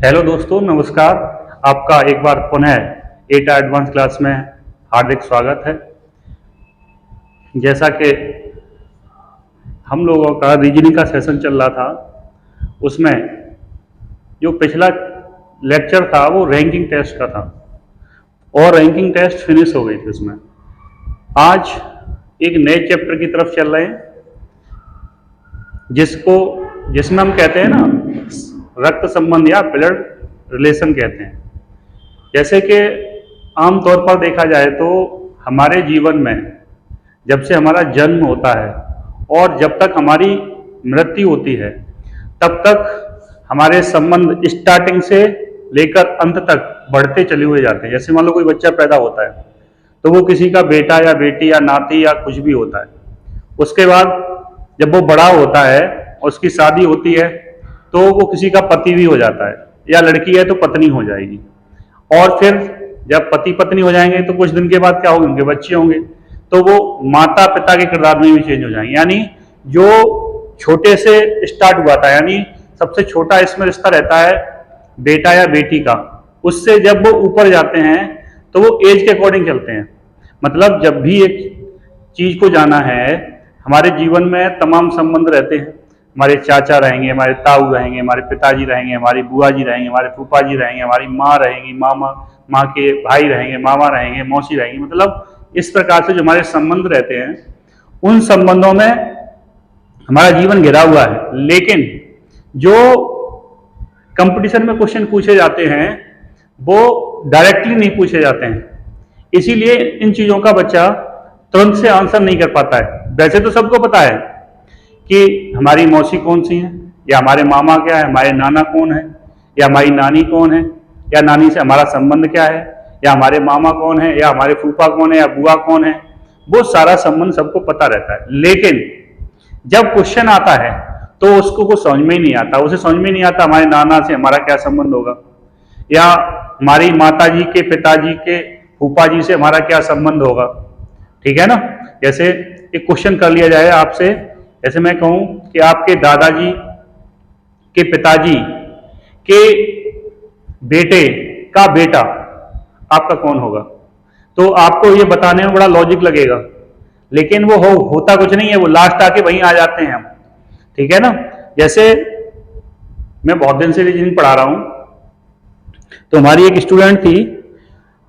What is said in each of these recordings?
Hello दोस्तों, नमस्कार। आपका एक बार पुनः एटा एडवांस क्लास में हार्दिक स्वागत है। जैसा कि हम लोगों का रीजनिंग का सेशन चल रहा था, उसमें जो पिछला लेक्चर था वो रैंकिंग टेस्ट का था और रैंकिंग टेस्ट फिनिश हो गई थी। उसमें आज एक नए चैप्टर की तरफ चल रहे हैं जिसमें हम कहते हैं ना, रक्त संबंध या ब्लड रिलेशन कहते हैं। जैसे कि आमतौर पर देखा जाए तो हमारे जीवन में जब से हमारा जन्म होता है और जब तक हमारी मृत्यु होती है तब तक हमारे संबंध स्टार्टिंग से लेकर अंत तक बढ़ते चले हुए जाते हैं। जैसे मान लो कोई बच्चा पैदा होता है तो वो किसी का बेटा या बेटी या नाती या कुछ भी होता है। उसके बाद जब वो बड़ा होता है और उसकी शादी होती है तो वो किसी का पति भी हो जाता है, या लड़की है तो पत्नी हो जाएगी। और फिर जब पति पत्नी हो जाएंगे तो कुछ दिन के बाद क्या होंगे, उनके बच्चे होंगे, तो वो माता पिता के किरदार में भी चेंज हो जाएंगे। यानी जो छोटे से स्टार्ट हुआ था, यानी सबसे छोटा इसमें रिश्ता रहता है बेटा या बेटी का, उससे जब वो ऊपर जाते हैं तो वो एज के अकॉर्डिंग चलते हैं। मतलब जब भी एक चीज को जाना है, हमारे जीवन में तमाम संबंध रहते हैं। हमारे चाचा रहेंगे, हमारे ताऊ रहेंगे, हमारे पिताजी रहेंगे, हमारी बुआ जी रहेंगे, हमारे फूफा जी रहेंगे, हमारी माँ रहेंगी, माँ के भाई रहेंगे, मामा रहेंगे, मौसी रहेंगी। मतलब इस प्रकार से जो हमारे संबंध रहते हैं, उन संबंधों में हमारा जीवन घिरा हुआ है। लेकिन जो कंपटीशन में क्वेश्चन पूछे जाते हैं वो डायरेक्टली नहीं पूछे जाते हैं, इसीलिए इन चीजों का बच्चा तुरंत से आंसर नहीं कर पाता है। वैसे तो सबको पता है कि हमारी मौसी कौन सी है, या हमारे मामा क्या है, हमारे नाना कौन है, या हमारी नानी कौन है, या नानी से हमारा संबंध क्या है, या हमारे मामा कौन है, या हमारे फूफा कौन है, या बुआ कौन है। वो सारा संबंध सबको पता रहता है। लेकिन जब क्वेश्चन आता है तो उसको कुछ समझ में ही नहीं आता। उसे समझ में नहीं आता हमारे नाना से हमारा क्या संबंध होगा, या हमारी माता जी के पिताजी के फूफा जी से हमारा क्या संबंध होगा। ठीक है ना। जैसे एक क्वेश्चन कर लिया जाए आपसे, जैसे मैं कहूं कि आपके दादाजी के पिताजी के बेटे का बेटा आपका कौन होगा, तो आपको ये बताने में बड़ा लॉजिक लगेगा, लेकिन वो होता कुछ नहीं है, वो लास्ट आके वहीं आ जाते हैं हम। ठीक है ना। जैसे मैं बहुत दिन से रीजनिंग पढ़ा रहा हूं, तो हमारी एक स्टूडेंट थी,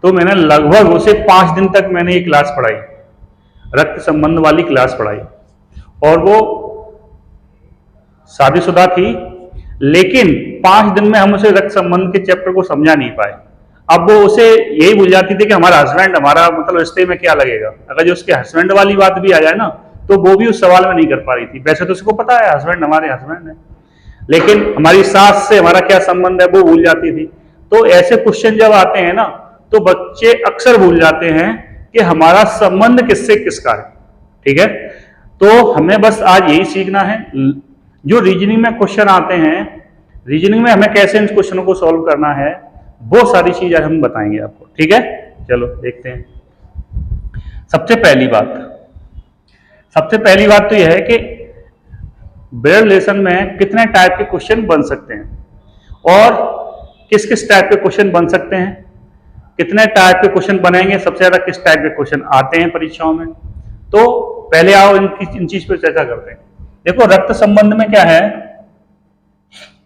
तो मैंने लगभग उसे 5 दिन तक मैंने ये क्लास पढ़ाई, रक्त संबंध वाली क्लास पढ़ाई। और वो शादीशुदा थी, लेकिन 5 दिन में हम उसे रक्त संबंध के चैप्टर को समझा नहीं पाए। अब वो उसे यही भूल जाती थी कि हमारा हस्बैंड, हमारा मतलब रिश्ते में क्या लगेगा। अगर जो उसके हस्बैंड वाली बात भी आ जाए ना, तो वो भी उस सवाल में नहीं कर पा रही थी। वैसे तो उसको पता है हस्बैंड हमारे हस्बैंड है, लेकिन हमारी सास से हमारा क्या संबंध है वो भूल जाती थी। तो ऐसे क्वेश्चन जब आते हैं ना, तो बच्चे अक्सर भूल जाते हैं कि हमारा संबंध किससे किसका है। ठीक है। तो हमें बस आज यही सीखना है, जो रीजनिंग में क्वेश्चन आते हैं, रीजनिंग में हमें कैसे इन क्वेश्चनों को सॉल्व करना है, वो सारी चीजें हम बताएंगे आपको। ठीक है, चलो देखते हैं। सबसे पहली बात तो यह है कि ब्लड रिलेशन में कितने टाइप के क्वेश्चन बन सकते हैं और किस किस टाइप के क्वेश्चन बन सकते हैं, कितने टाइप के क्वेश्चन बनेंगे, सबसे ज्यादा किस टाइप के क्वेश्चन आते हैं परीक्षाओं में। तो पहले आओ इन चीज पर चर्चा करते हैं। देखो, रक्त संबंध में क्या है,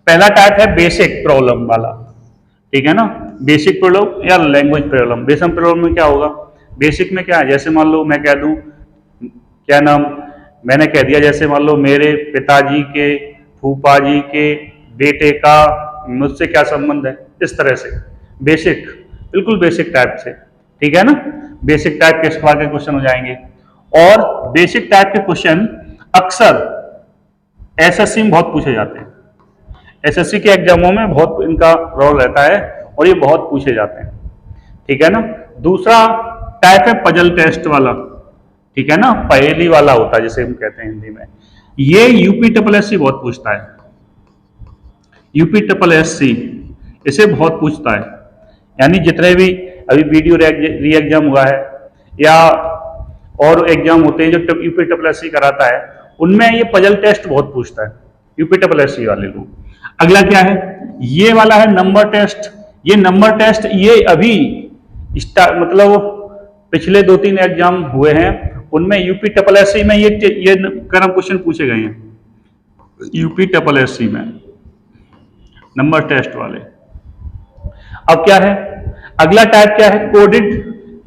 पहला टाइप है बेसिक प्रॉब्लम वाला। ठीक है ना। बेसिक प्रॉब्लम या लैंग्वेज प्रॉब्लम। बेसिक प्रॉब्लम में क्या होगा, बेसिक में क्या है, जैसे मान लो मैं कह दूं, क्या नाम मैंने कह दिया, जैसे मान लो मेरे पिताजी के फूफा जी के बेटे का मुझसे क्या संबंध है, इस तरह से बेसिक, बिल्कुल बेसिक टाइप से। ठीक है ना। बेसिक टाइप के सवाल के क्वेश्चन हो जाएंगे। और बेसिक टाइप के क्वेश्चन अक्सर एसएससी में बहुत पूछे जाते हैं। एसएससी के एग्जामों में बहुत इनका रोल रहता है और ये बहुत पूछे जाते हैं। ठीक है ना। दूसरा टाइप है पजल टेस्ट वाला। ठीक है ना, पहेली वाला होता है जिसे हम कहते हैं हिंदी में। ये यूपीएससी बहुत पूछता है। यूपीएससी इसे बहुत पूछता है। यानी जितने भी अभी वीडियो री एग्जाम हुआ है या और एग्जाम होते हैं जो यूपीएससी कराता है, उनमें ये पजल टेस्ट बहुत पूछता है यूपीएससी वाले लोग। अगला क्या है, ये वाला है नंबर टेस्ट। ये नंबर टेस्ट ये अभी मतलब पिछले 2-3 एग्जाम हुए हैं, उनमें यूपी ट्रिपल एससी में ये करम क्वेश्चन पूछे गए हैं, यूपी ट्रिपल एससी में नंबर टेस्ट वाले। अब क्या है, अगला टाइप क्या है, कोडेड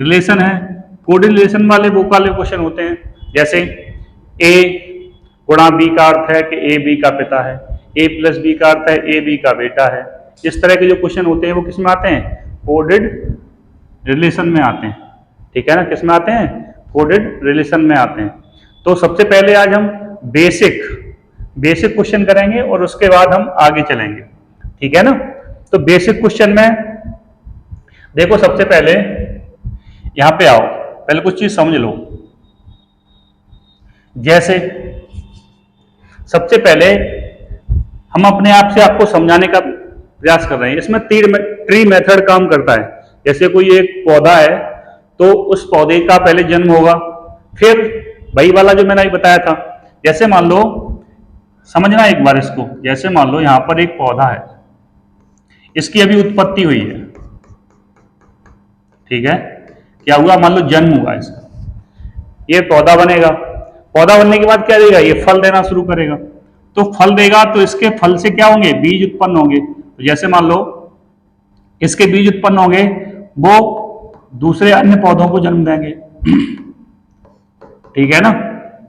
रिलेशन है। कोडेड रिलेशन वाले वो वाले क्वेश्चन होते हैं, जैसे ए गुणा बी का अर्थ है कि ए बी का पिता है, ए प्लस बी का अर्थ है ए बी का बेटा है। इस तरह के जो क्वेश्चन होते हैं वो किस में आते हैं, कोडेड रिलेशन में आते हैं। ठीक है ना, किस में आते हैं, कोडेड रिलेशन में आते हैं। तो सबसे पहले आज हम बेसिक क्वेश्चन करेंगे और उसके बाद हम आगे चलेंगे। ठीक है ना, तो बेसिक क्वेश्चन में देखो, सबसे पहले यहां पे आओ, पहले कुछ चीज समझ लो। जैसे सबसे पहले हम अपने आप से आपको समझाने का प्रयास कर रहे हैं। इसमें ट्री मेथड काम करता है। जैसे कोई एक पौधा है तो उस पौधे का पहले जन्म होगा, फिर वही वाला जो मैंने अभी बताया था। जैसे मान लो, समझना एक बार इसको, जैसे मान लो यहां पर एक पौधा है, इसकी अभी उत्पत्ति हुई है। ठीक है, क्या हुआ, मान लो जन्म हुआ इसका, ये पौधा बनेगा। पौधा बनने के बाद क्या देगा, ये फल देना शुरू करेगा। तो फल देगा तो इसके फल से क्या होंगे, बीज उत्पन्न होंगे। तो जैसे मान लो इसके बीज उत्पन्न होंगे, वो दूसरे अन्य पौधों को जन्म देंगे। ठीक है ना,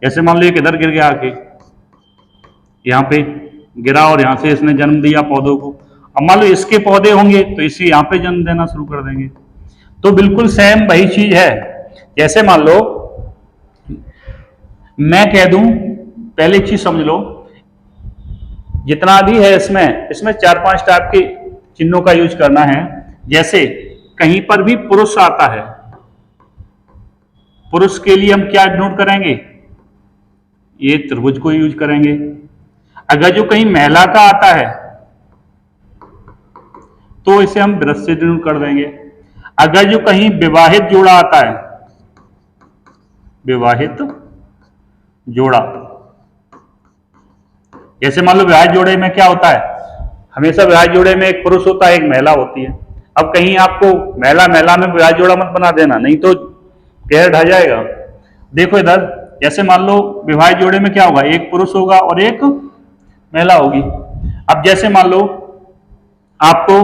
जैसे मान लो एक इधर गिर गया आके, यहां पे गिरा और यहां से इसने जन्म दिया पौधों को। अब मान लो इसके पौधे होंगे तो इसी यहां पे जन्म देना शुरू कर देंगे। तो बिल्कुल सेम वही चीज है। जैसे मान लो मैं कह दूं, पहले एक चीज समझ लो, जितना भी है इसमें 4-5 टाइप के चिन्हों का यूज करना है। जैसे कहीं पर भी पुरुष आता है, पुरुष के लिए हम क्या नोट करेंगे, ये त्रिभुज को यूज करेंगे। अगर जो कहीं महिला का आता है तो इसे हम वृत्त से डिनोट कर देंगे। अगर जो कहीं विवाहित जोड़ा आता है, विवाहित जोड़ा, जैसे मान लो विवाहित जोड़े में क्या होता है, हमेशा विवाहित जोड़े में एक पुरुष होता है, एक महिला होती है। अब कहीं आपको महिला में विवाहित जोड़ा मत बना देना, नहीं तो पेड़ ढह जाएगा। देखो इधर, जैसे मान लो विवाहित जोड़े में क्या होगा, एक पुरुष होगा और एक महिला होगी। अब जैसे मान लो आपको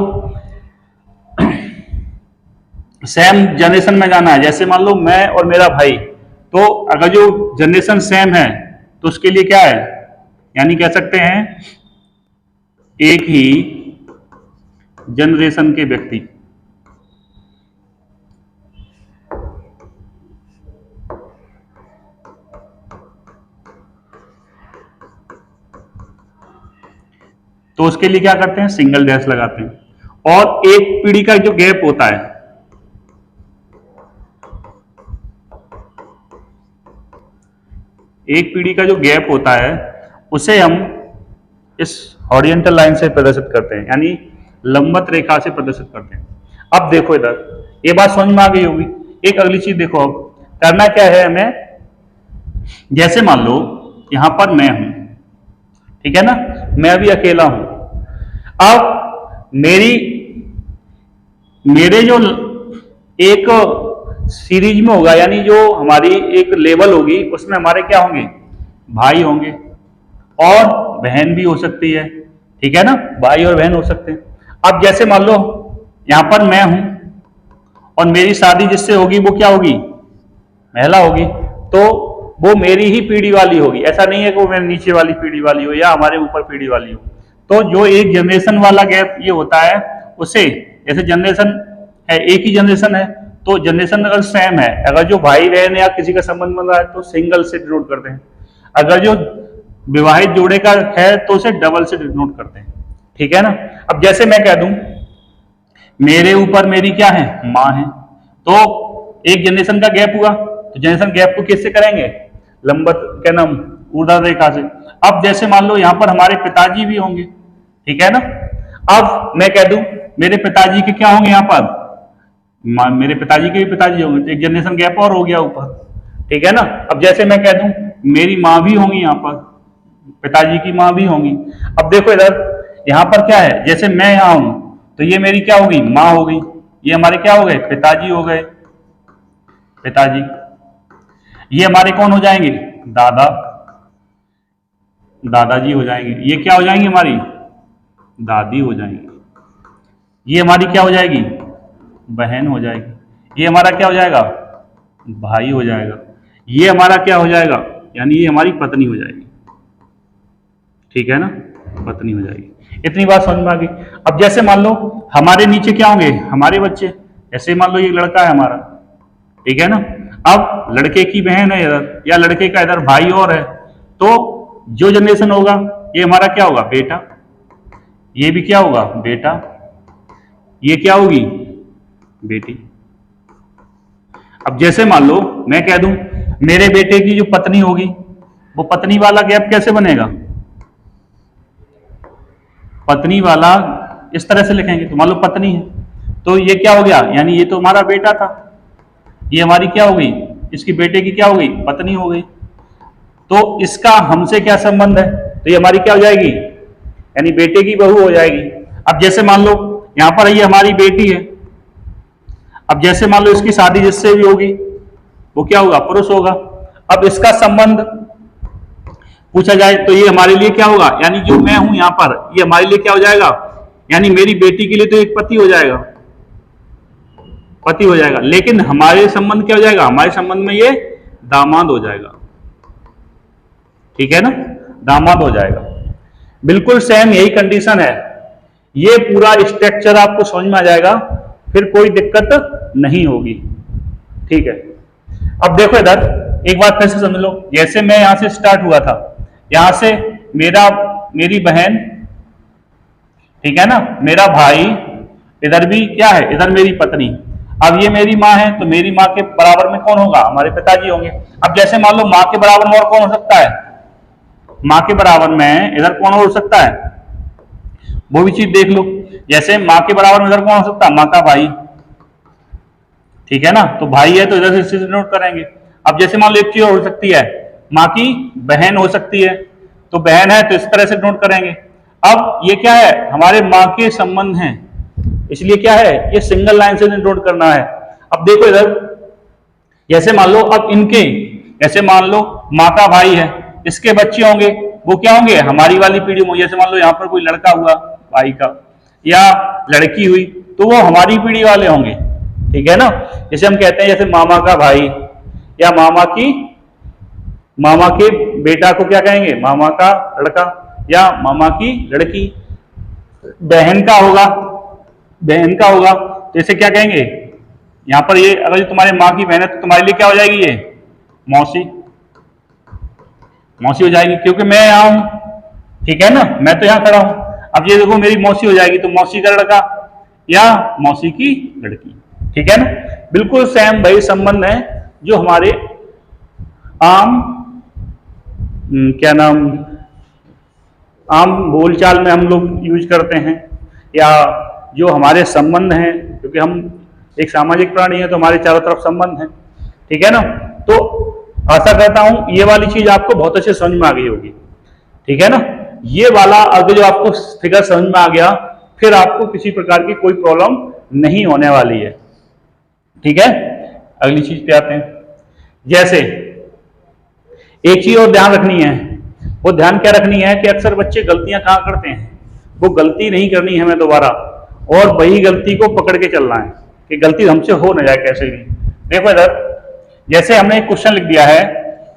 सेम जनरेशन में जाना है, जैसे मान लो मैं और मेरा भाई, तो अगर जो जनरेशन सेम है तो उसके लिए क्या है, यानी कह सकते हैं एक ही जनरेशन के व्यक्ति। तो उसके लिए क्या करते हैं, सिंगल डैश लगाते हैं। और एक पीढ़ी का जो गैप होता है, एक पीढ़ी का जो गैप होता है उसे हम इस हॉरिजॉन्टल लाइन से प्रदर्शित करते हैं, यानी लंबवत रेखा से प्रदर्शित करते हैं। अब देखो इधर, ये बात समझ में आ गई होगी। एक अगली चीज देखो, अब करना क्या है हमें, जैसे मान लो यहां पर मैं हूं, ठीक है ना, मैं अभी अकेला हूं। अब मेरे जो एक सीरीज में होगा, यानी जो हमारी एक लेवल होगी, उसमें हमारे क्या होंगे, भाई होंगे और बहन भी हो सकती है। ठीक है ना, भाई और बहन हो सकते हैं। अब जैसे मान लो यहां पर मैं हूं और मेरी शादी जिससे होगी वो क्या होगी, महिला होगी, तो वो मेरी ही पीढ़ी वाली होगी। ऐसा नहीं है कि वो मेरे नीचे वाली पीढ़ी वाली हो या हमारे ऊपर पीढ़ी वाली हो। तो जो एक जनरेशन वाला गैप ये होता है, उसे जैसे जनरेशन है, एक ही जनरेशन है, तो जनरेशन अगर सेम है, अगर जो भाई बहन या किसी का संबंध बन रहा है तो सिंगल से डिनोट करते हैं। अगर जो विवाहित जोड़े का है तो उसे डबल से डिनोट करते हैं। ठीक है ना। अब जैसे मैं कह दूं मेरे ऊपर मेरी क्या है, माँ है, तो एक जनरेशन का गैप हुआ, तो जनरेशन गैप को किससे करेंगे, लंबवत क्या नाम, ऊर्ध्वाधर रेखा से। अब जैसे मान लो यहां पर हमारे पिताजी भी होंगे, ठीक है ना। अब मैं कह दूं मेरे पिताजी के क्या होंगे, यहां पर मेरे पिताजी के भी पिताजी होंगे, तो एक जनरेशन गैप और हो गया ऊपर। ठीक है ना। अब जैसे मैं कह दूं मेरी माँ भी होंगी, यहां पर पिताजी की माँ भी होंगी। अब देखो इधर, यहां पर क्या है, जैसे मैं यहां हूं तो ये मेरी क्या होगी, माँ हो गई, ये हमारे क्या हो गए, पिताजी हो गए, पिताजी। ये हमारे कौन हो जाएंगे, दादा, दादाजी हो जाएंगे। ये क्या हो जाएंगी, हमारी दादी हो जाएंगी। ये हमारी क्या हो जाएगी, बहन हो जाएगी। ये हमारा क्या हो जाएगा, भाई हो जाएगा। ये हमारा क्या हो जाएगा, यानी ये हमारी पत्नी हो जाएगी। ठीक है ना, पत्नी हो जाएगी। इतनी बात समझ में आ गई। अब जैसे मान लो हमारे नीचे क्या होंगे, हमारे बच्चे। ऐसे मान लो ये लड़का है हमारा, ठीक है ना। अब लड़के की बहन है इधर, या लड़के का इधर भाई और है, तो जो जनरेशन होगा ये हमारा क्या होगा, बेटा। ये भी क्या होगा, बेटा। ये क्या होगी, बेटी। अब जैसे मान लो मैं कह दूं मेरे बेटे की जो पत्नी होगी, वो पत्नी वाला गैप कैसे बनेगा, पत्नी वाला इस तरह से लिखेंगे। तो मान लो पत्नी है, तो ये क्या हो गया, यानी ये तो हमारा बेटा था, ये हमारी क्या हो गई, इसकी बेटे की क्या हो गई, पत्नी हो गई। तो इसका हमसे क्या संबंध है, तो ये हमारी क्या हो जाएगी, यानी बेटे की बहू हो जाएगी। अब जैसे मान लो यहां पर ये हमारी बेटी है, अब जैसे मान लो इसकी शादी जिससे भी होगी वो क्या होगा, पुरुष होगा। अब इसका संबंध पूछा जाए तो ये हमारे लिए क्या होगा, यानी जो मैं हूं यहां पर, ये हमारे लिए क्या हो जाएगा, यानी मेरी बेटी के लिए तो एक पति हो जाएगा, पति हो जाएगा। लेकिन हमारे संबंध क्या हो जाएगा, हमारे संबंध में ये दामाद हो जाएगा। ठीक है ना, दामाद हो जाएगा। बिल्कुल सेम यही कंडीशन है। ये पूरा स्ट्रक्चर आपको समझ में आ जाएगा, फिर कोई दिक्कत नहीं होगी। ठीक है, अब देखो इधर एक बात फिर से समझ लो। जैसे मैं यहां से स्टार्ट हुआ था, यहां से मेरी बहन, ठीक है ना, मेरा भाई, इधर भी क्या है, इधर मेरी पत्नी। अब ये मेरी माँ है, तो मेरी माँ के बराबर में कौन होगा, हमारे पिताजी होंगे। अब जैसे मान लो माँ के बराबर में और कौन हो सकता है, माँ के बराबर में इधर कौन हो सकता है, वो भी चीज देख लो। जैसे माँ के बराबर में इधर कौन हो सकता है, माँ का भाई। ठीक है ना, तो भाई है तो इधर से नोट करेंगे। अब जैसे मान लो एक चीज हो सकती है, माँ की बहन हो सकती है, तो बहन है तो इस तरह से नोट करेंगे। अब ये क्या है, हमारे माँ के संबंध हैं, इसलिए क्या है, ये सिंगल लाइन से नोट करना है। अब देखो इधर, जैसे मान लो अब इनके, जैसे मान लो माँ का भाई है, इसके बच्चे होंगे, वो क्या होंगे, हमारी वाली पीढ़ी में। जैसे मान लो यहाँ पर कोई लड़का हुआ भाई का, या लड़की हुई, तो वो हमारी पीढ़ी वाले होंगे। ठीक है ना, जैसे हम कहते हैं जैसे मामा का भाई, या मामा के बेटा को क्या कहेंगे, मामा का लड़का, या मामा की लड़की। बहन का होगा, बहन का होगा तो इसे क्या कहेंगे, यहां पर ये अगर तुम्हारे माँ की बहन है तो तुम्हारे लिए क्या हो जाएगी, ये मौसी, मौसी हो जाएगी, क्योंकि मैं यहां हूं। ठीक है ना, मैं तो यहां खड़ा हूं। अब ये देखो मेरी मौसी हो जाएगी, तो मौसी का लड़का या मौसी की लड़की। ठीक है ना, बिल्कुल सेम वही संबंध है जो हमारे आम क्या नाम, आम बोलचाल में हम लोग यूज करते हैं, या जो हमारे संबंध हैं, क्योंकि हम एक सामाजिक प्राणी है तो हमारे चारों तरफ संबंध हैं। ठीक है ना, तो आशा करता हूं ये वाली चीज आपको बहुत अच्छे समझ में आ गई होगी। ठीक है ना, ये वाला अगर जो आपको फिगर समझ में आ गया, फिर आपको किसी प्रकार की कोई प्रॉब्लम नहीं होने वाली है। ठीक है, अगली चीज पे आते हैं। जैसे एक चीज और ध्यान रखनी है, वो ध्यान क्या रखनी है कि अक्सर बच्चे गलतियां कहां करते हैं, वो गलती नहीं करनी है हमें दोबारा, और वही गलती को पकड़ के चलना है कि गलती हमसे हो न जाए कैसे भी। देखो इधर, जैसे हमने एक क्वेश्चन लिख दिया है,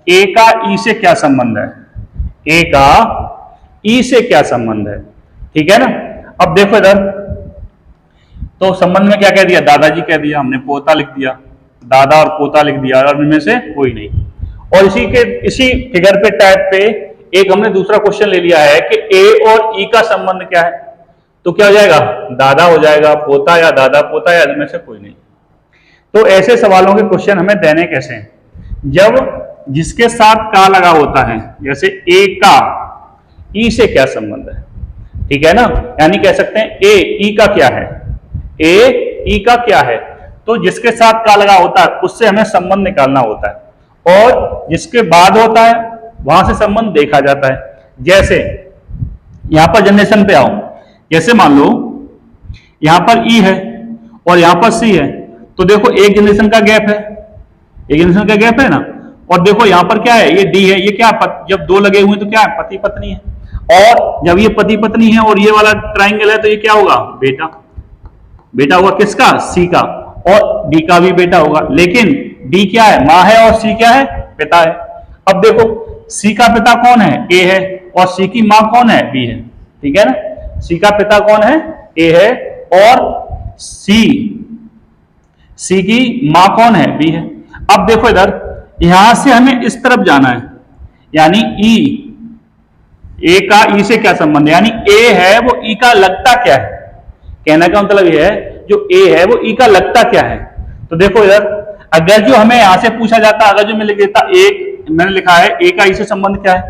ए का ई से क्या संबंध है, ए का ई से क्या संबंध है। ठीक है ना, अब देखो इधर, तो संबंध में क्या कह दिया, दादाजी कह दिया, हमने पोता लिख दिया, दादा और पोता लिख दिया, और इनमें से कोई नहीं। और इसी फिगर पे टाइप पे एक हमने दूसरा क्वेश्चन ले लिया है कि ए और ई का संबंध क्या है, तो क्या हो जाएगा, दादा हो जाएगा, पोता या दादा पोता, या इनमें से कोई नहीं। तो ऐसे सवालों के क्वेश्चन हमें देने कैसे हैं, जब जिसके साथ का लगा होता है, जैसे ए का ई से क्या संबंध है। ठीक है ना, यानी कह सकते हैं ए ई का क्या है, ए ई का क्या है, तो जिसके साथ का लगा होता है उससे हमें संबंध निकालना होता है, और जिसके बाद होता है वहां से संबंध देखा जाता है। जैसे यहां पर जनरेशन पे आओ, जैसे मान लो यहां पर ई है और यहां पर सी है, तो देखो एक जनरेशन का गैप है, एक जनरेशन का गैप है ना। और देखो यहां पर क्या है, ये डी है, ये क्या जब दो लगे हुए तो क्या है, पति पत्नी है। और जब ये पति पत्नी है और ये वाला ट्राइंगल है तो ये क्या होगा, बेटा। बेटा होगा किसका, सी का, और डी का भी बेटा होगा। लेकिन डी क्या है, माँ है, और सी क्या है, पिता है। अब देखो सी का पिता कौन है, ए है, और सी की माँ कौन है, बी है। ठीक है ना, सी का पिता कौन है, ए है, और सी की माँ कौन है, बी है। अब देखो इधर यहां से हमें इस तरफ जाना है, यानी ई, ए का ई से क्या संबंध है, यानी ए है वो ई का लगता क्या है। कहने का मतलब यह है जो ए है वो ई का लगता क्या है। तो देखो इधर अगर जो हमें यहां से पूछा जाता, अगर जो मैं लिख देता एक, मैंने लिखा है ए का ई से संबंध क्या है,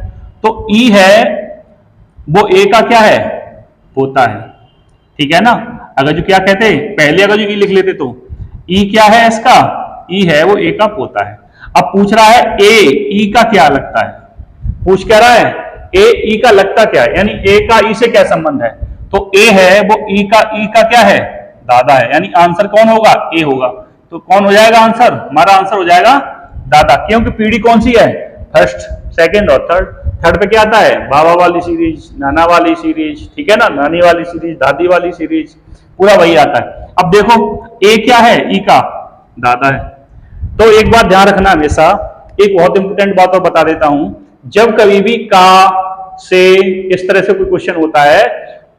तो ई है वो ए का क्या है, पोता है। ठीक है ना, अगर जो क्या कहते हैं पहले अगर जो ई लिख लेते तो ई क्या है इसका, ई है वो ए का पोता है। अब पूछ रहा है ए ई का क्या लगता है, पूछ क्या रहा है ए ई का लगता क्या है, यानी ए का ई से क्या संबंध है। तो ए है वो ई का क्या है, दादा है, यानी आंसर कौन होगा, ए होगा। तो कौन हो जाएगा आंसर, हमारा आंसर हो जाएगा दादा, क्योंकि पीढ़ी कौन सी है, फर्स्ट, सेकंड और थर्ड। थर्ड पे क्या आता है, बाबा वाली सीरीज, नाना वाली सीरीज, ठीक है ना, नानी वाली सीरीज, दादी वाली सीरीज, पूरा वही आता है। अब देखो ए क्या है, ई का दादा है। तो एक बात ध्यान रखना हमेशा, एक बहुत इंपोर्टेंट बात और बता देता हूं, जब कभी भी का से इस तरह से कोई क्वेश्चन होता है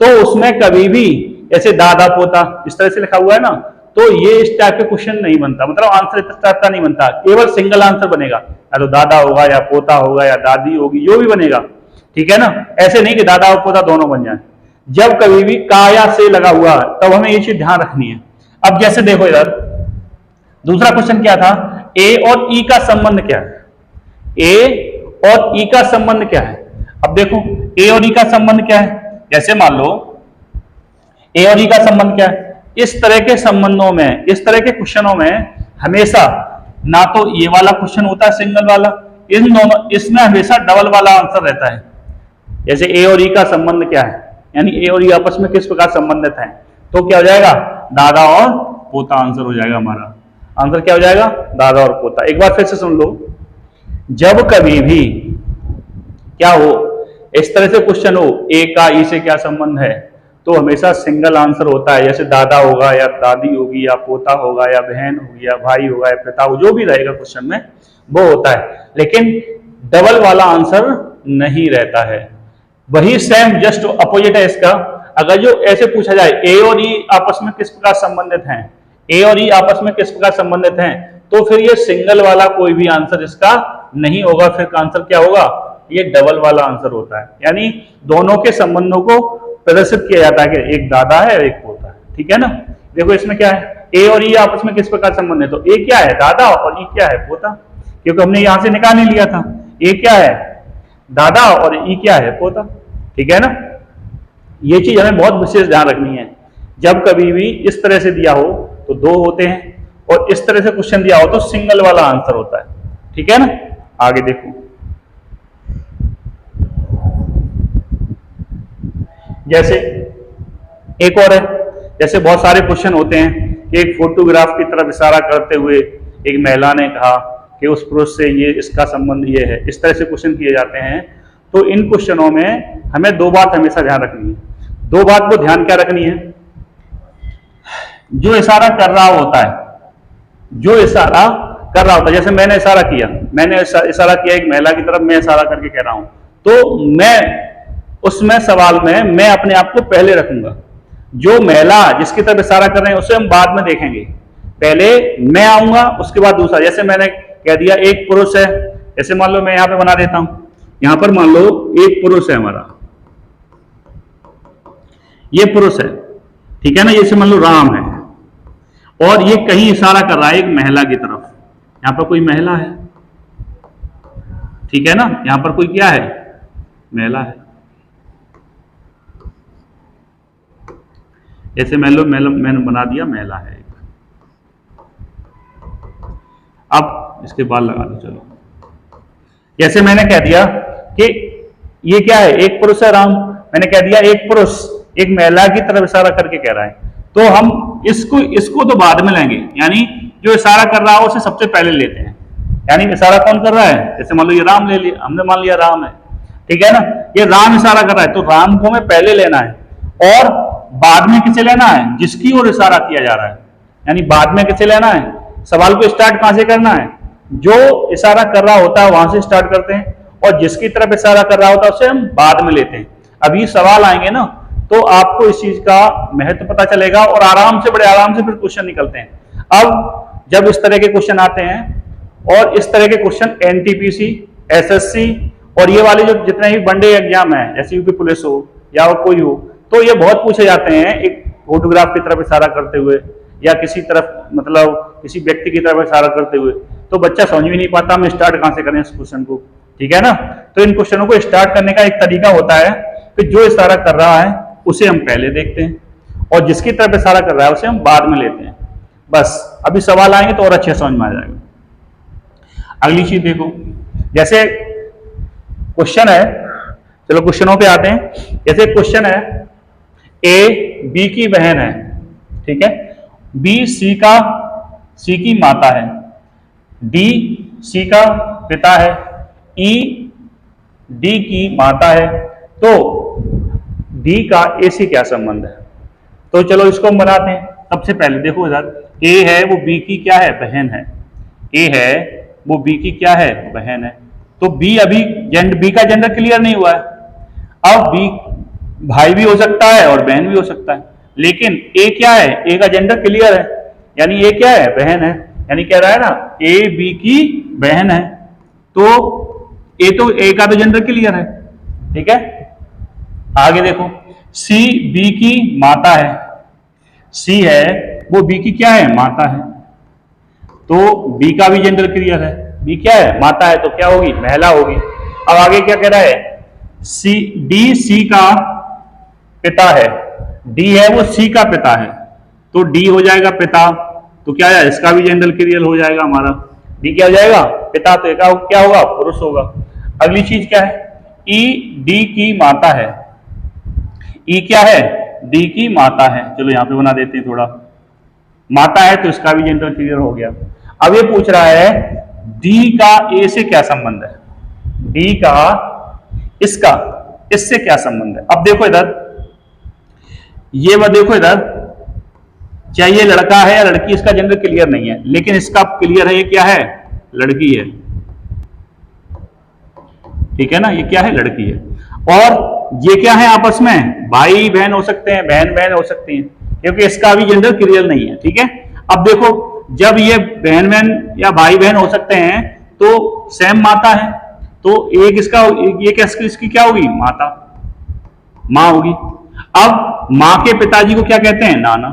तो उसमें कभी भी ऐसे दादा पोता इस तरह से लिखा हुआ है ना, तो ये इस टाइप के क्वेश्चन नहीं बनता, मतलब आंसर इस टाइप का नहीं बनता, केवल सिंगल आंसर बनेगा, या तो दादा होगा या पोता होगा या दादी होगी, जो भी बनेगा। ठीक है ना, ऐसे नहीं कि दादा और पोता दोनों बन जाए। जब कभी भी का या से लगा हुआ है तब हमें ये चीज ध्यान रखनी है। अब जैसे देखो इधर दूसरा क्वेश्चन क्या था, ए और ई का संबंध क्या है, ए और ई का संबंध क्या है। अब देखो ए और ई का संबंध क्या है, जैसे मान लो ए और ई का संबंध क्या है, इस तरह के संबंधों में, इस तरह के क्वेश्चनों में हमेशा ना तो ये वाला क्वेश्चन होता है सिंगल वाला, इन दोनों, इसमें हमेशा डबल वाला आंसर रहता है। जैसे ए और ई का संबंध क्या है, यानी ए और ई आपस में किस प्रकार संबंधित हैं, तो क्या हो जाएगा, दादा और पोता आंसर हो जाएगा हमारा। आंसर क्या हो जाएगा, दादा और पोता। एक बार फिर से सुन लो, जब कभी भी क्या हो, इस तरह से क्वेश्चन हो ए का ई से क्या संबंध है, तो हमेशा सिंगल आंसर होता है, जैसे दादा होगा या दादी होगी या पोता होगा या बहन होगी या भाई होगा या पिता हो, जो भी रहेगा क्वेश्चन में वो होता है, लेकिन डबल वाला आंसर नहीं रहता है। वही सेम जस्ट अपोजिट है इसका। अगर जो ऐसे पूछा जाए ए और ई आपस में किस प्रकार संबंधित हैं, ए और ई आपस में किस प्रकार संबंधित हैं, तो फिर ये सिंगल वाला कोई भी आंसर इसका नहीं होगा, फिर आंसर क्या होगा, ये डबल वाला आंसर होता है। यानी दोनों के संबंधों को प्रदर्शित किया जाता है कि एक दादा है और एक पोता है। ठीक है ना, देखो इसमें क्या है, ए और ई आपस में किस प्रकार संबंध है, तो ए क्या है, दादा, और ई क्या है, पोता, क्योंकि हमने यहां से निकाल नहीं लिया था। ए क्या है, दादा, और ई क्या है, पोता। ठीक है ना, ये चीज हमें बहुत विशेष ध्यान रखनी है। जब कभी भी इस तरह से दिया हो तो दो होते हैं, और इस तरह से क्वेश्चन दिया हो तो सिंगल वाला आंसर होता है। ठीक है ना, आगे देखो, जैसे एक और है, जैसे बहुत सारे क्वेश्चन होते हैं कि एक फोटोग्राफ की तरफ इशारा करते हुए एक महिला ने कहा कि उस पुरुष से ये इसका संबंध ये है, इस तरह से क्वेश्चन किए जाते हैं। तो इन क्वेश्चनों में हमें दो बात हमेशा ध्यान रखनी है। दो बात को ध्यान क्या रखनी है, जो इशारा कर रहा होता है, जो इशारा कर रहा होता है, जैसे मैंने इशारा किया, मैंने इशारा किया एक महिला की तरफ, मैं इशारा करके कह रहा हूं, तो मैं उसमें सवाल में मैं अपने आप को पहले रखूंगा। जो महिला जिसकी तरफ इशारा कर रहे हैं उसे हम बाद में देखेंगे, पहले मैं आऊंगा उसके बाद दूसरा। जैसे मैंने कह दिया एक पुरुष है, जैसे मान लो मैं यहां पे बना देता हूं, यहां पर मान लो एक पुरुष है हमारा, ये पुरुष है, ठीक है ना, जैसे मान लो राम है, और ये कहीं इशारा कर रहा है एक महिला की तरफ, यहां पर कोई महिला है, ठीक है ना, यहां पर कोई क्या है, महिला है। जैसे मैंने बना दिया महिला है। अब इसके बाद लगा दो, चलो, जैसे मैंने कह दिया कि ये क्या है, एक पुरुष है राम, मैंने कह दिया एक पुरुष, एक महिला की तरफ इशारा करके कह रहा है, तो हम इसको इसको तो बाद में लेंगे, यानी जो इशारा कर रहा है उसे सबसे पहले लेते हैं। यानी इशारा कौन कर रहा है, जैसे मान लो ये राम ले लिया हमने, मान लिया राम है, ठीक है ना, ये राम इशारा कर रहा है, तो राम को हमें पहले लेना है और बाद में किसे लेना है, जिसकी ओर इशारा किया जा रहा है। यानी बाद में किसे लेना है, सवाल को स्टार्ट कहां से करना है, जो इशारा कर रहा होता है वहां से स्टार्ट करते हैं, और जिसकी तरफ इशारा कर रहा होता है उसे हम बाद में लेते हैं। अभी सवाल आएंगे ना तो आपको इस चीज का महत्व पता चलेगा और आराम से, बड़े आराम से फिर क्वेश्चन निकलते हैं। अब जब इस तरह के क्वेश्चन आते हैं, और इस तरह के क्वेश्चन एनटीपीसी, एसएससी और ये वाले जो जितने भी वनडे एग्जाम है, जैसे यूपी पुलिस हो या और कोई हो, तो ये बहुत पूछे जाते हैं एक फोटोग्राफ की तरफ इशारा करते हुए या किसी तरफ, मतलब किसी व्यक्ति की तरफ इशारा करते हुए, तो बच्चा समझ भी नहीं पाता हम स्टार्ट कहां से करें इस क्वेश्चन को, ठीक है ना। तो इन क्वेश्चनों को स्टार्ट करने का एक तरीका होता है कि जो इशारा कर रहा है उसे हम पहले देखते हैं और जिसकी तरफ इशारा कर रहा है उसे हम बाद में लेते हैं। बस अभी सवाल आएंगे तो और अच्छे समझ में आ जाएगा। अगली चीज देखो, जैसे क्वेश्चन है, चलो क्वेश्चनों पे आते हैं। जैसे क्वेश्चन है, ए बी की बहन है, ठीक है, बी सी की माता है, डी सी का पिता है, ई डी की माता है, तो डी का ए से क्या संबंध है। तो चलो इसको हम बनाते हैं। सबसे पहले देखो इधर, ए है वो बी की क्या है, बहन है, ए है वो बी की क्या है, बहन है, तो बी अभी बी का जेंडर क्लियर नहीं हुआ है। अब बी भाई भी हो सकता है और बहन भी हो सकता है, लेकिन ए क्या है, ए का जेंडर क्लियर है, यानी ए क्या है, बहन है, यानी कह रहा है ना ए बी की बहन है, तो ए का तो जेंडर क्लियर है, ठीक है। आगे देखो, सी बी की माता है, सी है वो बी की क्या है, माता है, तो बी का भी जेंडर क्लियर है, बी क्या है, माता है, तो क्या होगी, महिला होगी। अब आगे क्या कह रहा है, डी सी का पिता है, डी है वो सी का पिता है, तो डी हो जाएगा पिता, तो क्या है, इसका भी जेंडर क्लियर हो जाएगा हमारा, डी क्या हो जाएगा, पिता, तो क्या होगा, पुरुष होगा। अगली चीज क्या है, ई डी की माता है, ई क्या है, डी की माता है, चलो यहां पे बना देते हैं थोड़ा, माता है तो इसका भी जेंडर क्लियर हो गया। अब ये पूछ रहा है डी का ए से क्या संबंध है, डी का इसका इससे क्या संबंध है। अब देखो इधर, ये वह देखो इधर, चाहे ये लड़का है या लड़की, इसका जेंडर क्लियर नहीं है, लेकिन इसका क्लियर है, ये क्या है, लड़की है, ठीक है ना, ये क्या है, लड़की है। और ये क्या है, आपस में भाई बहन हो सकते हैं, बहन बहन हो सकती हैं, क्योंकि इसका भी जेंडर क्लियर नहीं है, ठीक है। अब देखो, जब ये बहन बहन या भाई बहन हो सकते हैं तो सेम माता है, तो एक इसका, ये इसकी क्या होगी, माता, मां होगी। अब मां के पिताजी को क्या कहते हैं, नाना,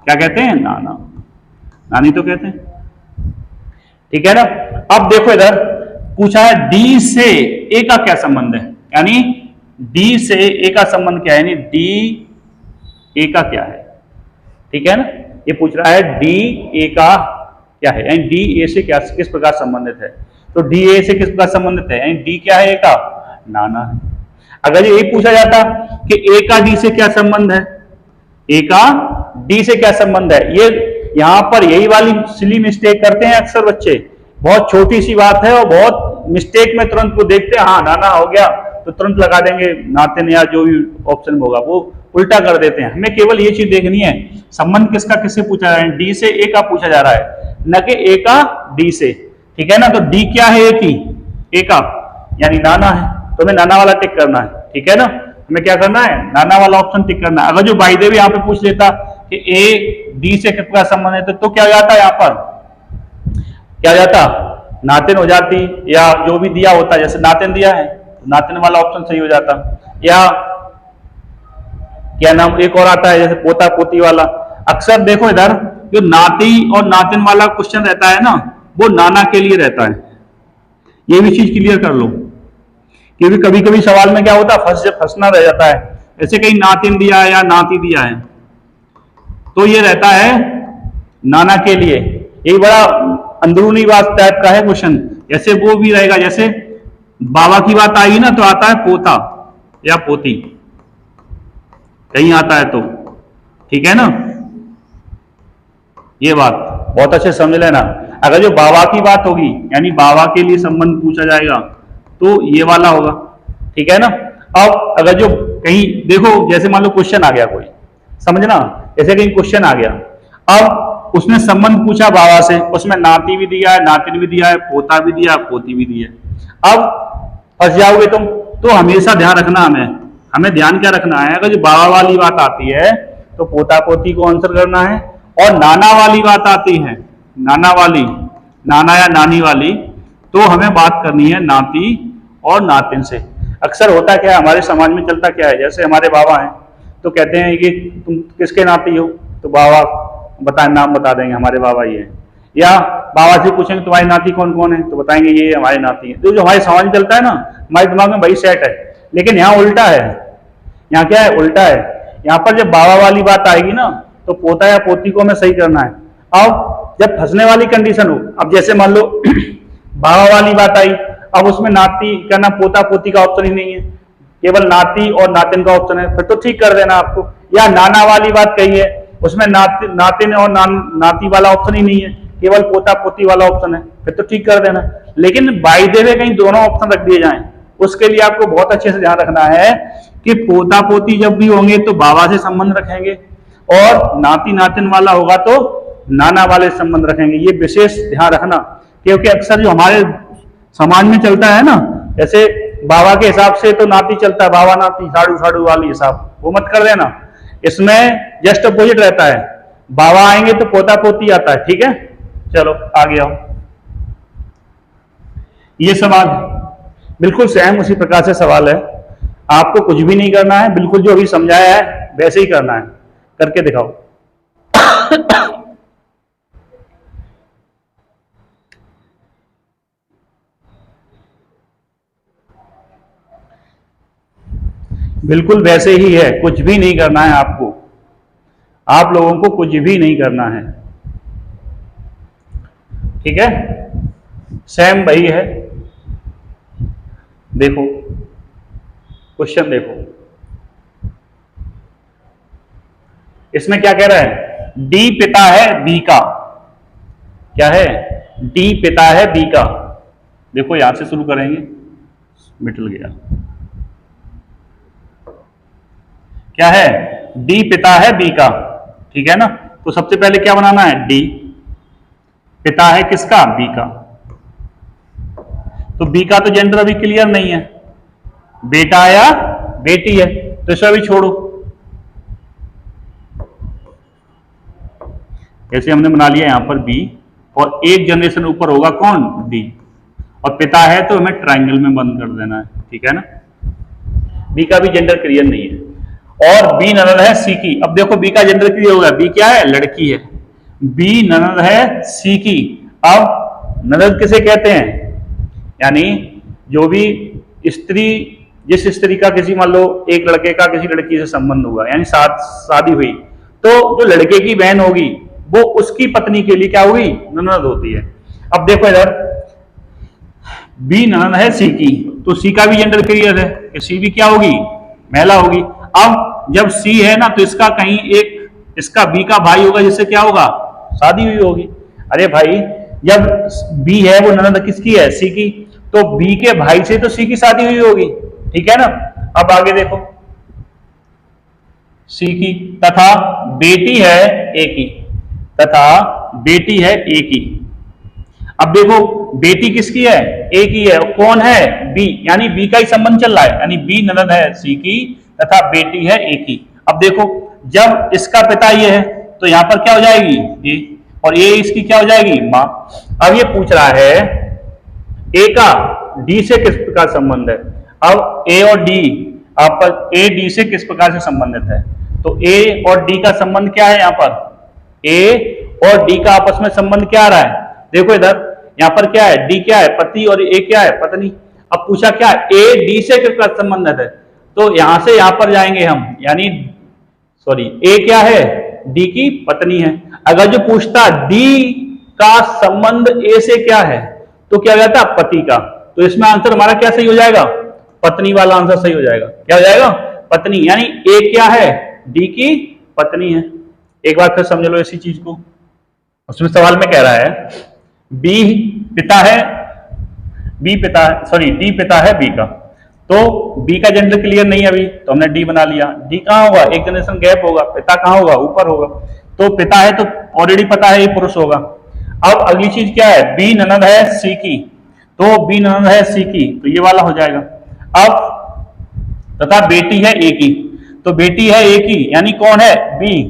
क्या कहते हैं, नाना, नानी तो कहते हैं, ठीक है ना। अब देखो इधर पूछा है डी से ए का क्या संबंध है, यानी डी से ए का संबंध क्या है, यानी डी ए का क्या है, ठीक है ना। ये पूछ रहा है डी ए का क्या है, यानी डी ए से क्या, किस प्रकार संबंधित है, तो डी ए से किस प्रकार संबंधित है, यानी डी क्या है, ए का नाना है। अगर ये पूछा जाता कि ए का डी से क्या संबंध है, ए का डी से क्या संबंध है, ये यहां पर यही वाली सिली मिस्टेक करते हैं अक्सर बच्चे, बहुत छोटी सी बात है और बहुत मिस्टेक में तुरंत को देखते हैं, हाँ नाना हो गया तो तुरंत लगा देंगे नातिन या जो भी ऑप्शन होगा, वो उल्टा कर देते हैं। हमें केवल ये चीज देखनी है, संबंध किसका किससे पूछा जा रहा है, डी से ए का पूछा जा रहा है, न कि ए का डी से, ठीक है ना। तो डी क्या है, ए की, ए का यानी नाना है, तो हमें नाना वाला टिक करना है, ठीक है ना। हमें क्या करना है, नाना वाला ऑप्शन टिक करना है। अगर जो बाय द वे यहाँ पे पूछ लेता कि ए डी से कितना संबंध है, तो क्या हो जाता है, यहाँ पर क्या हो जाता, नातिन हो जाती, या जो भी दिया होता, जैसे नातिन दिया है नातिन वाला ऑप्शन सही हो जाता, या क्या नाम एक और आता है जैसे पोता पोती वाला। अक्सर देखो इधर जो नाती और नातिन वाला क्वेश्चन रहता है ना, वो नाना के लिए रहता है, ये भी चीज क्लियर कर लो, क्योंकि कभी कभी सवाल में क्या होता है, फंसना रह जाता है, जैसे कहीं नातिन दिया है या नाती दिया है, तो ये रहता है नाना के लिए। एक बड़ा अंदरूनी बात टाइप का है क्वेश्चन, जैसे वो भी रहेगा, जैसे बाबा की बात आई ना तो आता है पोता या पोती, कहीं आता है तो, ठीक है ना, ये बात बहुत अच्छे समझ लेना। अगर जो बाबा की बात होगी यानी बाबा के लिए संबंध पूछा जाएगा तो ये वाला होगा, ठीक है ना। अब अगर जो कहीं देखो जैसे मान लो क्वेश्चन आ गया कोई, समझना, जैसे कहीं क्वेश्चन आ गया, अब उसने संबंध पूछा बाबा से, उसमें नाती भी दिया है, नातिन भी दिया है, पोता भी दिया, पोती भी दी है। अब फंस जाओगे तुम, तो हमेशा ध्यान रखना, हमें ध्यान क्या रखना है, अगर जो बाबा वाली बात आती है तो पोता पोती को आंसर करना है, और नाना वाली बात आती है, नाना वाली, नाना या नानी वाली, तो हमें बात करनी है नाती और नातिन से। अक्सर होता क्या है हमारे समाज में, चलता क्या है, जैसे हमारे बाबा हैं तो कहते हैं कि तुम किसके नाती हो, तो बाबा बताएं, नाम बता देंगे हमारे बाबा ये है, या बाबा से पूछेंगे तुम्हारी नाती कौन कौन है, तो बताएंगे ये हमारी नाती है। तो जो हमारे समाज में चलता है ना, हमारे दिमाग में वही सेट है, लेकिन यहाँ उल्टा है। यहाँ क्या है, उल्टा है। यहाँ पर जब बाबा वाली बात आएगी ना तो पोता या पोती को हमें सही करना है। अब जब फंसने वाली कंडीशन हो, अब जैसे मान लो बाबा वाली बात आई, अब उसमें नाती करना, पोता पोती का ऑप्शन ही नहीं है, केवल नाती और नातिन का ऑप्शन है, फिर तो ठीक कर देना आपको। या नाना वाली बात कही है, उसमें नातिन और नाती वाला ऑप्शन ही नहीं है, केवल पोता पोती वाला ऑप्शन है, फिर तो ठीक कर देना। लेकिन बाई दे वे कहीं दोनों ऑप्शन रख दिए जाएं, उसके लिए आपको बहुत अच्छे से ध्यान रखना है कि पोता पोती जब भी होंगे तो बाबा से संबंध रखेंगे, और नाती नातिन वाला होगा तो नाना वाले संबंध रखेंगे। ये विशेष ध्यान रखना, क्योंकि अक्सर जो हमारे समाज में चलता है ना, जैसे बाबा के हिसाब से तो नाती चलता है, बाबा नाती साड़ू साड़ू वाली हिसाब, वो मत कर देना। इसमें जस्ट अपोजिट रहता है, बाबा आएंगे तो पोता पोती आता है, ठीक है। चलो आगे आओ। ये सवाल बिल्कुल सेम उसी प्रकार से सवाल है, आपको कुछ भी नहीं करना है, बिल्कुल जो अभी समझाया है वैसे ही करना है, करके दिखाओ। बिल्कुल वैसे ही है, कुछ भी नहीं करना है आपको, आप लोगों को कुछ भी नहीं करना है, ठीक है, सेम वही है। देखो क्वेश्चन देखो, इसमें क्या कह रहा है, डी पिता है बी का, क्या है, डी पिता है बी का। देखो यहां से शुरू करेंगे, मिटल गया, क्या है, डी पिता है बी का, ठीक है ना। तो सबसे पहले क्या बनाना है, डी पिता है किसका, बी का। तो बी का तो जेंडर अभी क्लियर नहीं है, बेटा या बेटी है, तो इसे अभी छोड़ो। ऐसे हमने बना लिया यहां पर बी, और एक जनरेशन ऊपर होगा कौन, डी, और पिता है तो हमें ट्राइंगल में बंद कर देना है, ठीक है ना। बी का भी जेंडर क्लियर नहीं है, और बी ननद है सी की। अब देखो बी का जेंडर क्लियर होगा, बी क्या है, लड़की है, बी ननद है सी की। अब ननद किसे कहते हैं, यानी जो भी स्त्री, जिस स्त्री का किसी मान लो एक लड़के का किसी लड़की से संबंध हुआ, यानी शादी हुई, तो जो लड़के की बहन होगी वो उसकी पत्नी के लिए क्या हुई, ननद होती है। अब देखो इधर बी ननद है सी की, तो सी का भी जेंडर क्लियर है कि सी भी क्या होगी, महिला होगी। अब जब सी है ना तो इसका कहीं एक, इसका बी का भाई होगा जिससे क्या होगा, शादी हुई होगी। अरे भाई जब बी है वो ननद किसकी है, सी की, तो बी के भाई से तो सी की शादी हुई होगी, ठीक है ना। अब आगे देखो, सी की, तथा बेटी है ए की, तथा बेटी है ए की। अब देखो बेटी किसकी है, ए की है, कौन है, बी, यानी बी का ही संबंध चल रहा है, यानी बी ननद है सी की तथा बेटी है ए की। अब देखो जब इसका पिता ये है तो यहां पर क्या हो जाएगी, ए, और ये इसकी क्या हो जाएगी, मां। अब ये पूछ रहा है ए का डी से किस प्रकार संबंध है। अब ए और डी, आप ए डी से किस प्रकार से संबंधित है, तो ए और डी का संबंध क्या है, यहां पर ए और डी का आपस में संबंध क्या आ रहा है, देखो इधर यहां पर क्या है, डी क्या है, पति, और ए क्या है, पत्नी। अब पूछा क्या, ए डी से किस प्रकार संबंधित है, तो यहां से यहां पर जाएंगे हम, यानी सॉरी ए क्या है, डी की पत्नी है। अगर जो पूछता डी का संबंध ए से क्या है, तो क्या हो जाता, पति का, तो इसमें आंसर हमारा क्या सही हो जाएगा, पत्नी वाला आंसर सही हो जाएगा। क्या हो जाएगा, पत्नी, यानी ए क्या है, डी की पत्नी है। एक बार फिर समझ लो इसी चीज को। उसमें सवाल में कह रहा है बी पिता है, डी पिता है बी का, तो बी का जेंडर क्लियर नहीं है अभी, तो हमने डी बना लिया। डी कहाँ होगा, एक जनरेशन गैप होगा, पिता कहाँ होगा, ऊपर होगा, तो पिता है तो ऑलरेडी पता है ये पुरुष होगा। अब अगली चीज क्या है, बी ननद है सी की, तो बी ननद है सी की, तो ये वाला हो जाएगा। अब तथा बेटी है ए की, तो बेटी है ए की यानी कौन है, बी,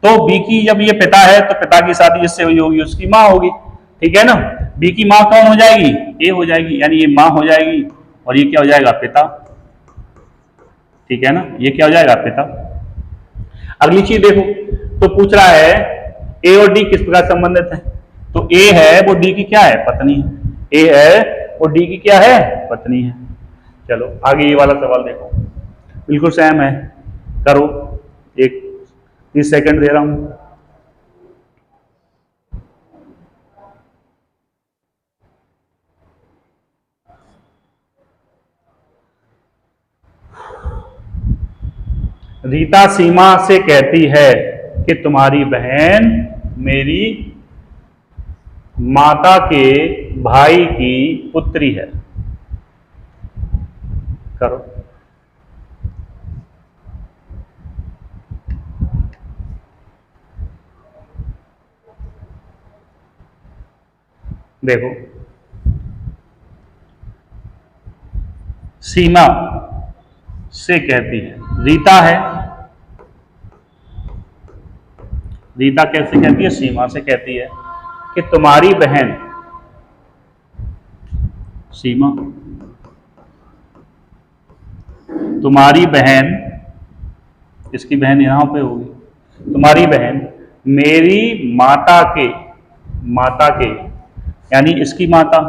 तो बी की जब ये पिता है तो पिता की शादी जिससे हुई होगी उसकी माँ होगी, ठीक है ना। बी की माँ कौन हो जाएगी, ए हो जाएगी, यानी ये माँ हो जाएगी, और ये क्या हो जाएगा, पिता, ठीक है ना, ये क्या हो जाएगा, पिता। अगली चीज देखो, तो पूछ रहा है ए और डी किस प्रकार संबंधित है, तो ए है वो डी की क्या है, पत्नी है, ए है वो डी की क्या है, पत्नी है। चलो आगे ये वाला सवाल देखो, बिल्कुल सेम है, करो, एक 30 सेकंड दे रहा हूं। रीता सीमा से कहती है कि तुम्हारी बहन मेरी माता के भाई की पुत्री है। करो, देखो, सीमा से कहती है, रीता है, रीता कैसे कहती है, सीमा से कहती है कि तुम्हारी बहन, सीमा, तुम्हारी बहन, इसकी बहन यहां पे होगी, तुम्हारी बहन मेरी माता के यानी इसकी माता,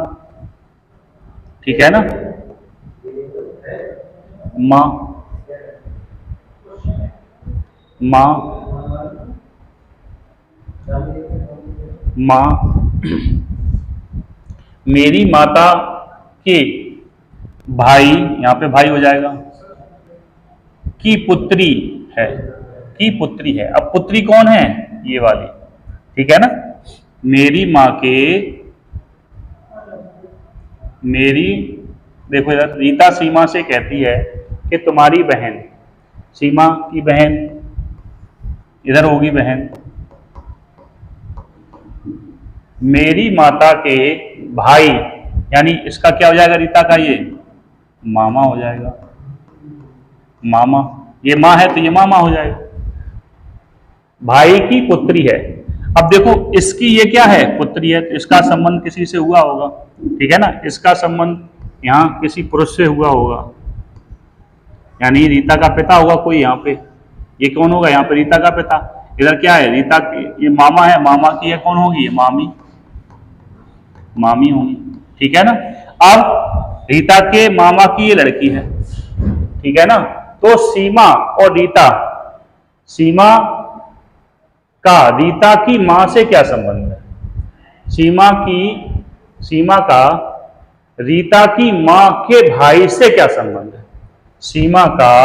ठीक है ना, माँ मेरी माता के भाई, यहां पे भाई हो जाएगा, की पुत्री है, की पुत्री है। अब पुत्री कौन है, ये वाली, ठीक है ना, मेरी माँ के, मेरी, देखो इधर रीता सीमा से कहती है कि तुम्हारी बहन, सीमा की बहन इधर होगी बहन, मेरी माता के भाई, यानी इसका क्या हो जाएगा, रीता का ये मामा हो जाएगा, मामा, ये माँ है तो ये मामा हो जाएगा, भाई की पुत्री है। अब देखो इसकी ये क्या है, पुत्री है, तो इसका संबंध किसी से हुआ होगा, ठीक है ना, इसका संबंध यहां किसी पुरुष से हुआ होगा, यानी रीता का पिता होगा कोई यहाँ पे, ये कौन होगा यहाँ पे, रीता का पिता। इधर क्या है, रीता की ये मामा है, मामा की ये कौन होगी, ये मामी, मामी होगी, ठीक है ना। अब रीता के मामा की ये लड़की है, ठीक है ना, तो सीमा और रीता, सीमा का रीता की मां से क्या संबंध है, सीमा का रीता की मां के भाई से क्या संबंध है, सीमा का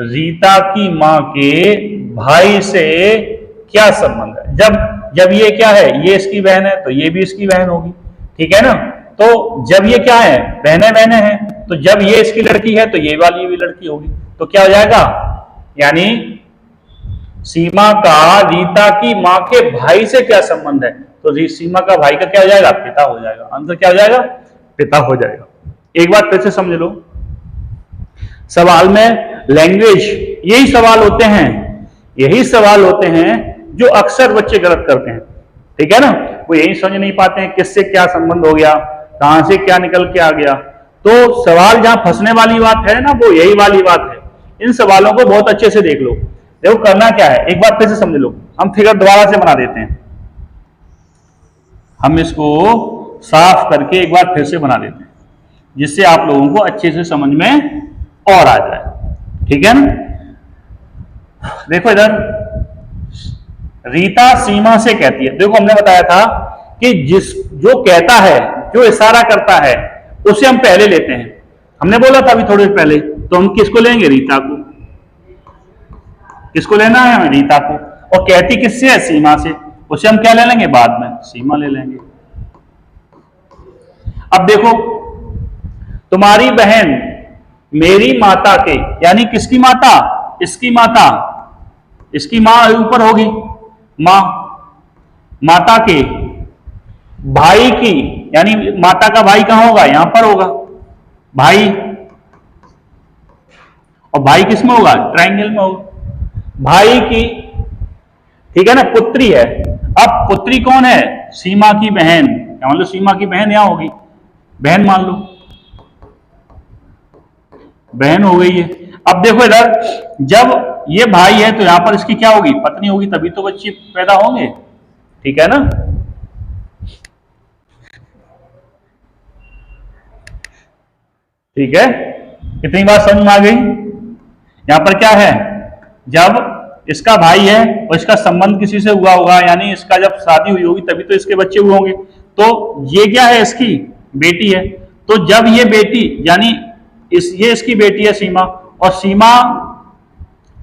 रीता की मां के भाई से क्या संबंध है। जब ये क्या है, ये इसकी बहन है तो ये भी इसकी बहन होगी, ठीक है ना, तो जब ये क्या है, बहने हैं, तो जब ये इसकी लड़की है तो ये वाली भी लड़की होगी, तो क्या हो जाएगा, यानी सीमा का रीता की मां के भाई से क्या संबंध है, तो सीमा का भाई का क्या हो जाएगा, पिता हो जाएगा, आंसर क्या हो जाएगा, पिता हो जाएगा। एक बार फिर से समझ लो, सवाल में लैंग्वेज, यही सवाल होते हैं जो अक्सर बच्चे गलत करते हैं, ठीक है ना, वो यही समझ नहीं पाते हैं किससे क्या संबंध हो गया, कहां से क्या निकल के आ गया। तो सवाल जहां फंसने वाली बात है ना, वो यही वाली बात है। इन सवालों को बहुत अच्छे से देख लो। देखो करना क्या है, एक बार फिर से समझ लो, हम फिगर दोबारा से बना देते हैं, हम इसको साफ करके एक बार फिर से बना देते हैं, जिससे आप लोगों को अच्छे से समझ में और आ जाए, ठीक है ना। देखो इधर रीता सीमा से कहती है, देखो हमने बताया था कि जो कहता है, जो इशारा करता है, उसे हम पहले लेते हैं, हमने बोला था अभी थोड़ी देर पहले, तो हम किसको लेंगे, रीता को, किसको लेना है हमें? रीता को। और कहती किससे है? सीमा से। उसे हम क्या ले लेंगे बाद में? सीमा ले लेंगे। अब देखो, तुम्हारी बहन मेरी माता के, यानी किसकी माता? इसकी माता, इसकी मां ऊपर होगी, मां, माता के भाई की, यानी माता का भाई कहां होगा? यहां पर होगा भाई, और भाई किस में होगा? ट्रायंगल में होगा। भाई की, ठीक है ना, पुत्री है। अब पुत्री कौन है? सीमा की बहन। क्या मान लो सीमा की बहन यहां होगी, बहन मान लो, बहन हो गई है। अब देखो इधर, जब ये भाई है तो यहां पर इसकी क्या होगी? पत्नी होगी, तभी तो बच्चे पैदा होंगे, ठीक है ना। ठीक है, कितनी बात समझ में आ गई? यहां पर क्या है, जब इसका भाई है और इसका संबंध किसी से हुआ होगा, यानी इसका जब शादी हुई होगी तभी तो इसके बच्चे हुए होंगे। तो ये क्या है? इसकी बेटी है। तो जब ये बेटी, यानी ये इसकी बेटी है सीमा, और सीमा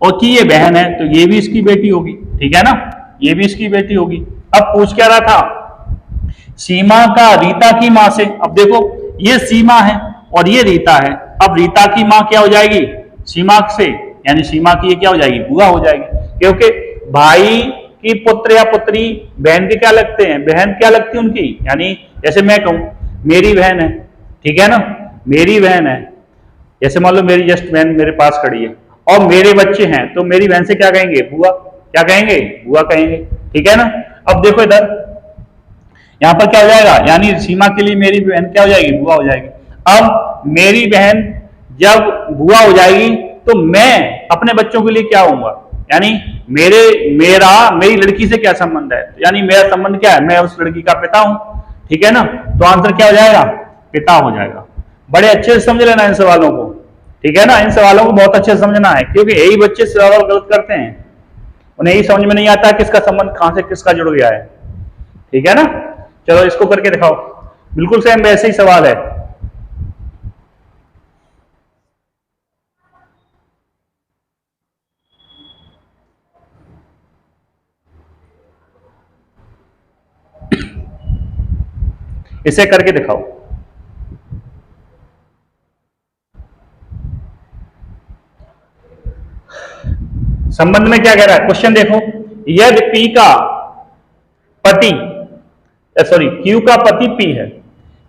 और की ये बहन है, तो ये भी इसकी बेटी होगी, ठीक है ना, ये भी इसकी बेटी होगी। अब पूछ क्या रहा था? सीमा का रीता की मां से। अब देखो, ये सीमा है और ये रीता है। अब रीता की मां क्या हो जाएगी? सीमा से, यानी सीमा की ये क्या हो जाएगी? बुआ हो जाएगी, क्योंकि भाई की पुत्र या पुत्री बहन के क्या लगते हैं? बहन क्या लगती है उनकी, यानी जैसे मैं कहूं मेरी बहन है, ठीक है ना, मेरी बहन है, जैसे मान लो मेरी जस्ट बहन मेरे पास खड़ी है और मेरे बच्चे हैं, तो मेरी बहन से क्या कहेंगे? बुआ। क्या कहेंगे? बुआ कहेंगे, ठीक है ना। अब देखो इधर, यहां पर क्या हो जाएगा? यानी सीमा के लिए मेरी बहन क्या हो जाएगी? बुआ हो जाएगी। अब मेरी बहन जब बुआ हो जाएगी तो मैं अपने बच्चों के लिए क्या होऊंगा? यानी मेरी लड़की से क्या संबंध है? यानी मेरा संबंध क्या है? मैं उस लड़की का पिता हूं, ठीक है ना। तो आंसर क्या हो जाएगा? पिता हो जाएगा। बड़े अच्छे से समझ लेना इन सवालों को, ठीक है ना। इन सवालों को बहुत अच्छे से समझना है, क्योंकि यही बच्चे सवाल गलत करते हैं, उन्हें यही समझ में नहीं आता किसका संबंध कहां से किसका जुड़ गया है, ठीक है ना। चलो इसको करके दिखाओ, बिल्कुल सेम वैसे ही सवाल है। इसे करके दिखाओ। संबंध में क्या कह रहा है? क्वेश्चन देखो, यदि P का पति, सॉरी Q का पति P है,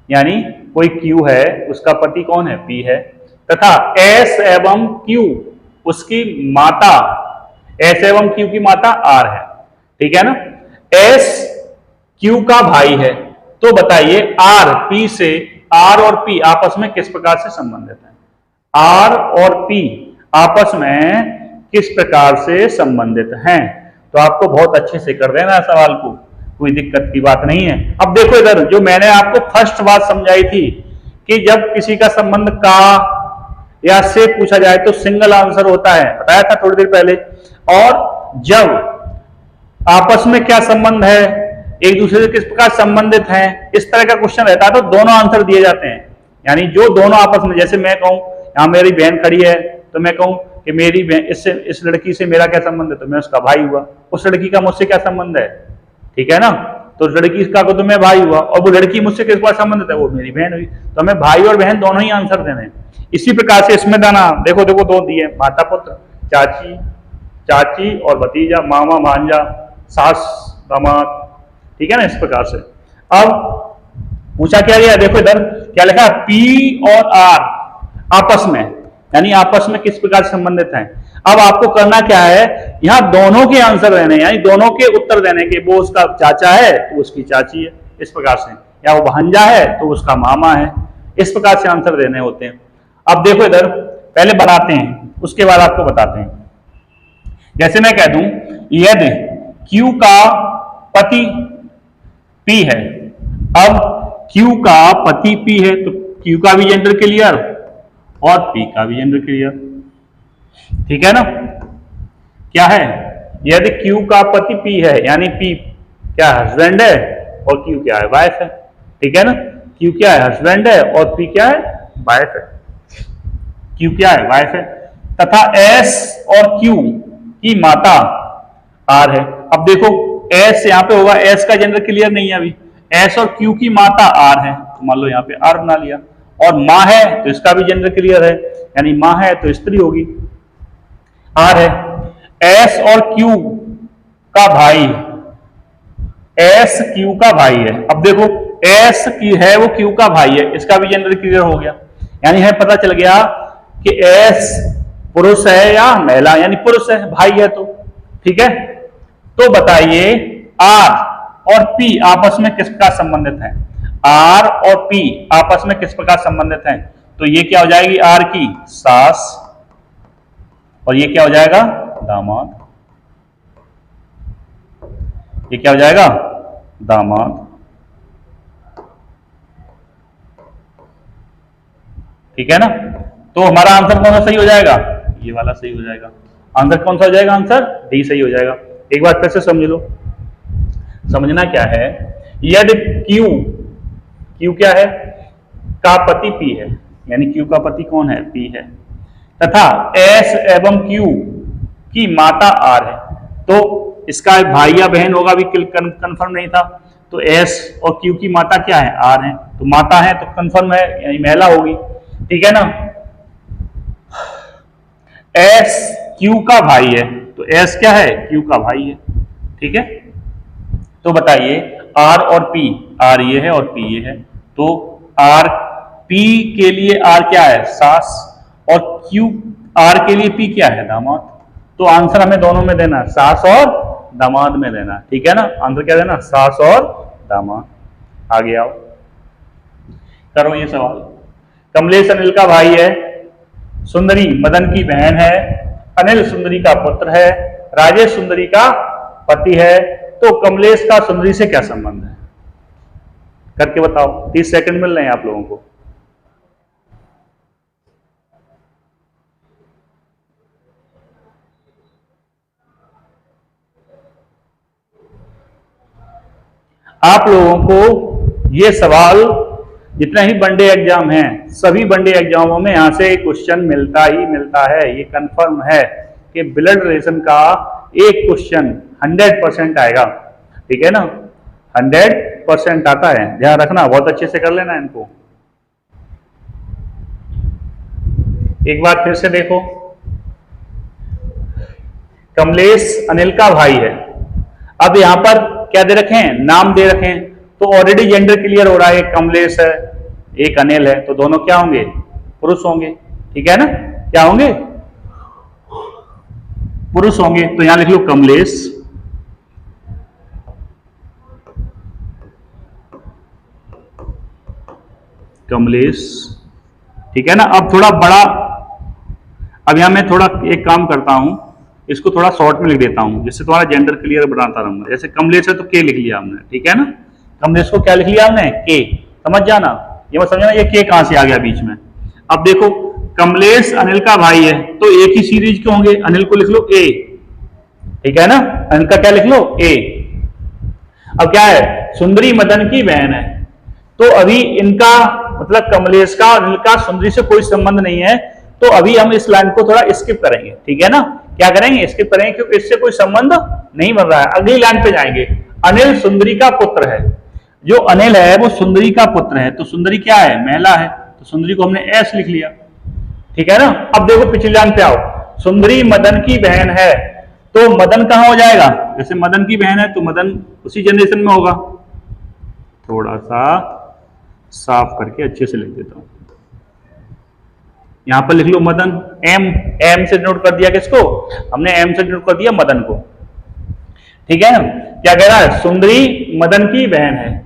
यानी कोई Q है, उसका पति कौन है? P है, तथा S एवं Q उसकी माता, S एवं Q की माता R है, ठीक है ना। S Q का भाई है, तो बताइए R P से, R और P आपस में किस प्रकार से संबंधित है? R और P आपस में किस प्रकार से संबंधित हैं? तो आपको बहुत अच्छे से कर देना सवाल को, कोई दिक्कत की बात नहीं है। अब देखो इधर, जो मैंने आपको फर्स्ट बात समझाई थी कि जब किसी का संबंध का या से पूछा जाए तो सिंगल आंसर होता है, बताया था थोड़ी देर पहले। और जब आपस में क्या संबंध है, एक दूसरे से किस प्रकार संबंधित हैं, इस तरह का क्वेश्चन रहता है तो दोनों आंसर दिए जाते हैं। यानी जो दोनों आपस में, जैसे मैं कहूं यहां मेरी बहन खड़ी है, तो मैं कहूं कि मेरी बहन इससे, इस लड़की से मेरा क्या संबंध है, तो मैं उसका भाई हुआ। उस लड़की का मुझसे क्या संबंध है, ठीक है ना, तो लड़की का को तो मैं भाई हुआ, और वो लड़की मुझसे किस बात संबंधित है? वो मेरी बहन हुई। तो हमें भाई और बहन दोनों ही आंसर देने हैं। इसी प्रकार से इसमें दाना देखो, देखो दो दिए, माता पुत्र, चाची चाची और भतीजा, मामा भांजा, सास दामाद, ठीक है ना, इस प्रकार से। अब पूछा क्या गया, देखो इधर क्या लिखा, P और R आपस में, यानी आपस में किस प्रकार से संबंधित हैं। अब आपको करना क्या है, यहां दोनों के आंसर देने, यानी दोनों के उत्तर देने के। वो उसका चाचा है तो उसकी चाची है, इस प्रकार से, या वो भांजा है तो उसका मामा है, इस प्रकार से आंसर देने होते हैं। अब देखो इधर, पहले बनाते हैं, उसके बाद आपको बताते हैं। जैसे मैं कह दूं, यदि Q का पति P है, अब Q का पति P है तो Q का भी जेंडर क्लियर और P का भी जेंडर क्लियर, ठीक है ना। क्या है, यदि Q का पति P है, यानी P क्या हस्बैंड है और Q क्या है? वाइफ है, ठीक है ना। Q क्या है? हस्बैंड है और P क्या है? वाइफ है। Q क्या है? वाइफ है। तथा S और Q की माता आर है। अब देखो एस यहाँ पे होगा, एस का जेंडर क्लियर नहीं है अभी, एस और क्यू की माता आर है, तो मान लो यहाँ पे आर बना लिया। और माँ है तो इसका भी जेंडर क्लियर है, यानी माँ है तो स्त्री होगी, आर है। एस और क्यू का भाई, एस क्यू का भाई है। अब देखो एस की है वो क्यू का भाई है, इसका भी जेंडर क्लियर हो गया, यानी है पता चल गया कि एस पुरुष है या महिला, यानी पुरुष है, भाई है तो ठीक है। तो बताइए आर और पी आपस में किस प्रकार संबंधित हैं? आर और पी आपस में किस प्रकार संबंधित हैं? तो ये क्या हो जाएगी, आर की सास, और ये क्या हो जाएगा, दामाद। ये क्या हो जाएगा, दामाद। ठीक है ना। तो हमारा आंसर कौन सा सही हो जाएगा, ये वाला सही हो जाएगा। आंसर कौन सा हो जाएगा, आंसर डी सही हो जाएगा। एक बार फिर से समझ लो। समझना क्या है, यदि क्यू, क्यू क्या है, का पति पी है, यानी क्यू का पति कौन है, पी है, तथा एस एवं क्यू की माता आर है, तो इसका भाई या बहन होगा, अभी कंफर्म नहीं था, तो एस और क्यू की माता क्या है, आर है, तो माता है तो कंफर्म है, यानी महिला होगी। ठीक है ना। एस क्यू का भाई है, तो एस क्या है, क्यू का भाई है। ठीक है। तो बताइए आर और पी, आर ये है और पी ये है, तो आर पी के लिए आर क्या है, सास, और क्यू आर के लिए पी क्या है, दामाद। तो आंसर हमें दोनों में देना, सास और दामाद में देना। ठीक है ना। आंसर क्या देना, सास और दामाद। आगे आओ, करो ये सवाल। कमलेश अनिल का भाई है, सुंदरी मदन की बहन है, अनिल सुंदरी का पुत्र है, राजेश सुंदरी का पति है, तो कमलेश का सुंदरी से क्या संबंध है, करके बताओ। 30 सेकंड मिल रहे हैं आप लोगों को। आप लोगों को ये सवाल जितना ही वनडे एग्जाम है, सभी वनडे एग्जामों में यहां से क्वेश्चन मिलता ही मिलता है। ये कंफर्म है कि ब्लड रिलेशन का एक क्वेश्चन 100% आएगा। ठीक है ना, 100% आता है, ध्यान रखना, बहुत अच्छे से कर लेना इनको। एक बार फिर से देखो, कमलेश अनिल का भाई है। अब यहां पर क्या दे रखे हैं, नाम दे रखे हैं, तो ऑलरेडी जेंडर क्लियर हो रहा है, एक कमलेश है एक अनिल है, तो दोनों क्या होंगे, पुरुष होंगे। ठीक है ना, क्या होंगे, पुरुष होंगे। तो यहां लिख लो कमलेश, कमलेश। ठीक है ना। अब थोड़ा बड़ा, अब यहां मैं थोड़ा एक काम करता हूं, इसको थोड़ा शॉर्ट में लिख देता हूं, जिससे तुम्हारा जेंडर क्लियर बनाता रहूंगा। जैसे कमलेश है तो के लिख लिया हमने, ठीक है ना। कमलेश को क्या लिख लिया हमने, के। समझ जाना, ये मत समझना ये के कहां से आ गया बीच में। अब देखो कमलेश अनिल का भाई है, तो एक ही सीरीज के होंगे, अनिल को लिख लो ए। ठीक है ना, अनिल का क्या लिख लो, ए। अब क्या है, सुंदरी मदन की बहन है, तो अभी इनका मतलब कमलेश का अनिल का सुंदरी से कोई संबंध नहीं है, तो अभी हम इस लाइन को थोड़ा स्किप करेंगे। ठीक है ना, क्या करेंगे, स्किप करेंगे, क्योंकि इससे कोई संबंध नहीं बन रहा है। अगली लाइन पे जाएंगे। अनिल सुंदरी का पुत्र है, जो अनिल है वो सुंदरी का पुत्र है, तो सुंदरी क्या है, महिला है, तो सुंदरी को हमने एस लिख लिया। ठीक है ना। अब देखो पिछली लाइन पे आओ, सुंदरी मदन की बहन है, तो मदन कहां हो जाएगा, जैसे मदन की बहन है तो मदन उसी जनरेशन में होगा। थोड़ा सा साफ करके अच्छे से लिख देता हूं, यहां पर लिख लो मदन, एम, एम से नोट कर दिया किसको, हमने एम से नोट कर दिया मदन को। ठीक है ना। क्या कह रहा है, सुंदरी मदन की बहन है,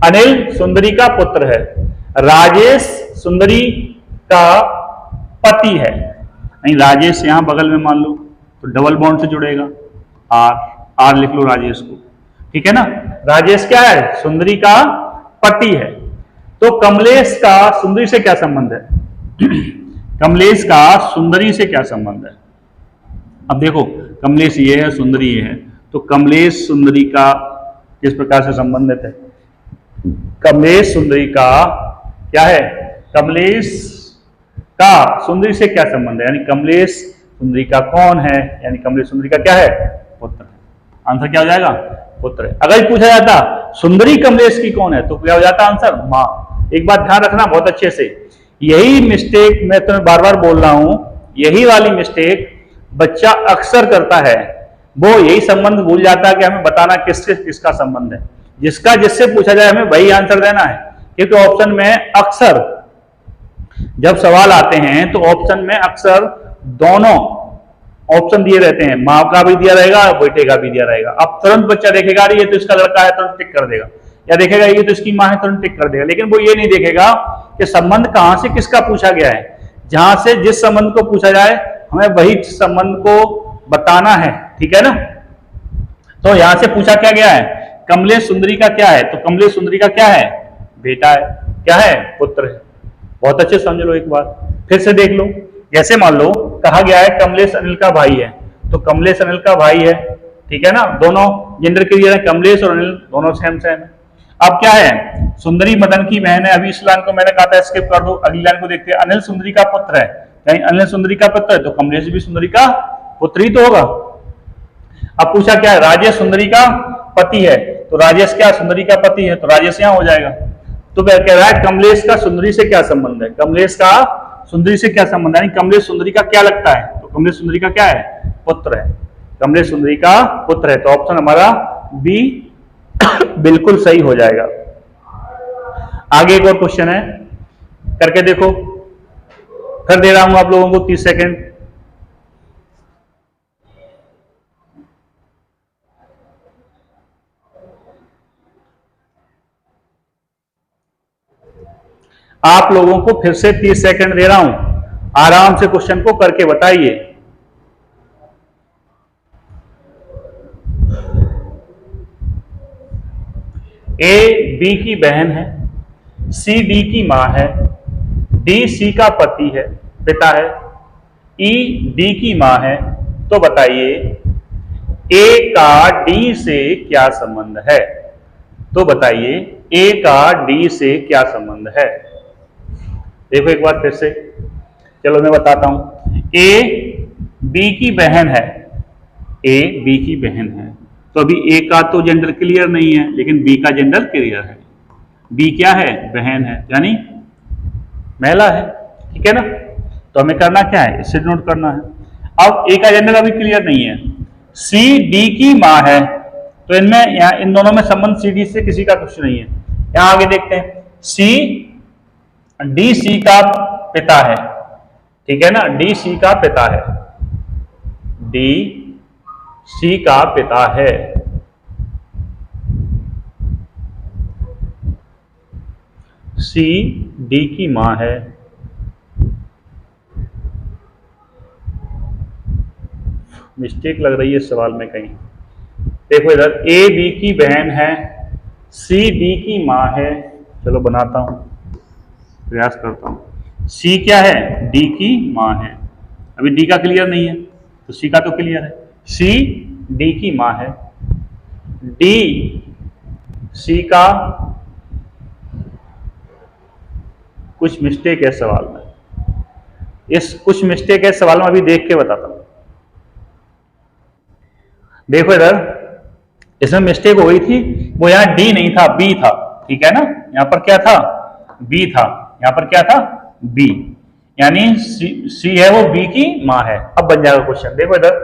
अनिल सुंदरी का पुत्र है, राजेश सुंदरी का पति है। नहीं, राजेश यहां बगल में मान लो तो डबल बॉन्ड से जुड़ेगा, आर, आर लिख लो राजेश को। ठीक है ना। राजेश क्या है, सुंदरी का पति है, तो कमलेश का सुंदरी से क्या संबंध है कमलेश का सुंदरी से क्या संबंध है। अब देखो कमलेश ये है, सुंदरी ये है, तो कमलेश सुंदरी का किस प्रकार से संबंधित है, कमलेश सुंदरी का क्या है, कमलेश का सुंदरी से क्या संबंध है, यानी कमलेश सुंदरी का कौन है, यानी कमलेश सुंदरी का क्या है, पुत्र है। आंसर क्या हो जाएगा, पुत्र है। अगर पूछा जाता सुंदरी कमलेश की कौन है तो क्या हो जाता आंसर, माँ। एक बात ध्यान रखना बहुत अच्छे से, यही मिस्टेक मैं तुम्हें बार बार बोल रहा हूं, यही वाली मिस्टेक बच्चा अक्सर करता है। वो यही संबंध भूल जाता है कि हमें बताना किससे किसका संबंध है। जिसका जिससे पूछा जाए हमें वही आंसर देना है, क्योंकि ऑप्शन में अक्सर जब सवाल आते हैं तो ऑप्शन में अक्सर दोनों ऑप्शन दिए रहते हैं, माँ का भी दिया रहेगा बेटे का भी दिया रहेगा। अब तुरंत बच्चा देखेगा ये तो इसका लड़का है, तुरंत टिक कर देगा, या देखेगा ये तो इसकी माँ है, तुरंत टिक कर देगा। लेकिन वो ये नहीं देखेगा कि संबंध कहां से किसका पूछा गया है। जहां से जिस संबंध को पूछा जाए हमें वही संबंध को बताना है, ठीक है ना। तो यहां से पूछा क्या गया है, कमलेश सुंदरी का क्या है, तो कमलेश सुंदरी का क्या है, बेटा है, क्या है, पुत्र है। बहुत अच्छे समझ लो, एक बार फिर से देख लो। जैसे मान लो कहा गया है कमलेश अनिल का भाई है, तो कमलेश अनिल का भाई है, ठीक है ना, दोनों जेंडर क्लियर है, कमलेश और अनिल दोनों सेम सेम है। अब क्या है, सुंदरी मदन की बहन है। अभी इस लाइन को मैंने कहा था स्किप कर दो, अगली लाइन को देखते हैं। अनिल सुंदरी का पुत्र है, यानी अनिल सुंदरी का पुत्र है तो कमलेश भी सुंदरी का पुत्र ही तो होगा। अब पूछा क्या है, राजेश सुंदरी का पति है, तो राजेश क्या सुंदरी का पति है, तो राजेश यहां हो जाएगा। तो क्या कह रहा है, कमलेश का सुंदरी से क्या संबंध है, कमलेश का सुंदरी से क्या संबंध है, यानी कमलेश सुंदरी का क्या लगता है, तो कमलेश सुंदरी का क्या है, पुत्र है, कमलेश सुंदरी का पुत्र है। तो ऑप्शन हमारा बी बिल्कुल सही हो जाएगा। आगे एक और क्वेश्चन है, करके देखो, कर दे रहा हूं आप लोगों को 30 सेकेंड। आप लोगों को फिर से 30 सेकंड दे रहा हूं, आराम से क्वेश्चन को करके बताइए। ए बी की बहन है, सी डी की मां है, डी सी का पति है, पिता है, ई डी की मां है, तो बताइए ए का डी से क्या संबंध है, तो बताइए ए का डी से क्या संबंध है। देखो एक बार फिर से, चलो मैं बताता हूं। ए बी की बहन है, ए बी की बहन है, तो अभी ए का तो जेंडर क्लियर नहीं है, लेकिन बी का जेंडर क्लियर है। बी क्या है, बहन है, यानी महिला है, ठीक है ना। तो हमें करना क्या है, इसे नोट करना है। अब ए का जेंडर अभी क्लियर नहीं है। सी डी की मां है, तो इनमें यहां इन दोनों में संबंध सी डी से किसी का कुछ नहीं है। यहां आगे देखते हैं, सी डी सी का पिता है, ठीक है ना, डी सी का पिता है, डी सी का पिता है। सी डी की मां है, मिस्टेक लग रही है इस सवाल में कहीं। देखो इधर ए बी की बहन है, सी डी की मां है, चलो बनाता हूं, प्रयास करता हूं। सी क्या है, डी की मां है, अभी डी का क्लियर नहीं है तो सी का तो क्लियर है। सी डी की मां है, डी सी का कुछ मिस्टेक है सवाल में, इस कुछ मिस्टेक है सवाल में, अभी देख के बताता हूं। देखो इधर इसमें मिस्टेक हो गई थी, वो यहां डी नहीं था, बी था, ठीक है ना। यहां पर क्या था, बी था, यहां पर क्या था, बी, यानी सी है वो बी की मां है। अब बन जाएगा क्वेश्चन। देखो इधर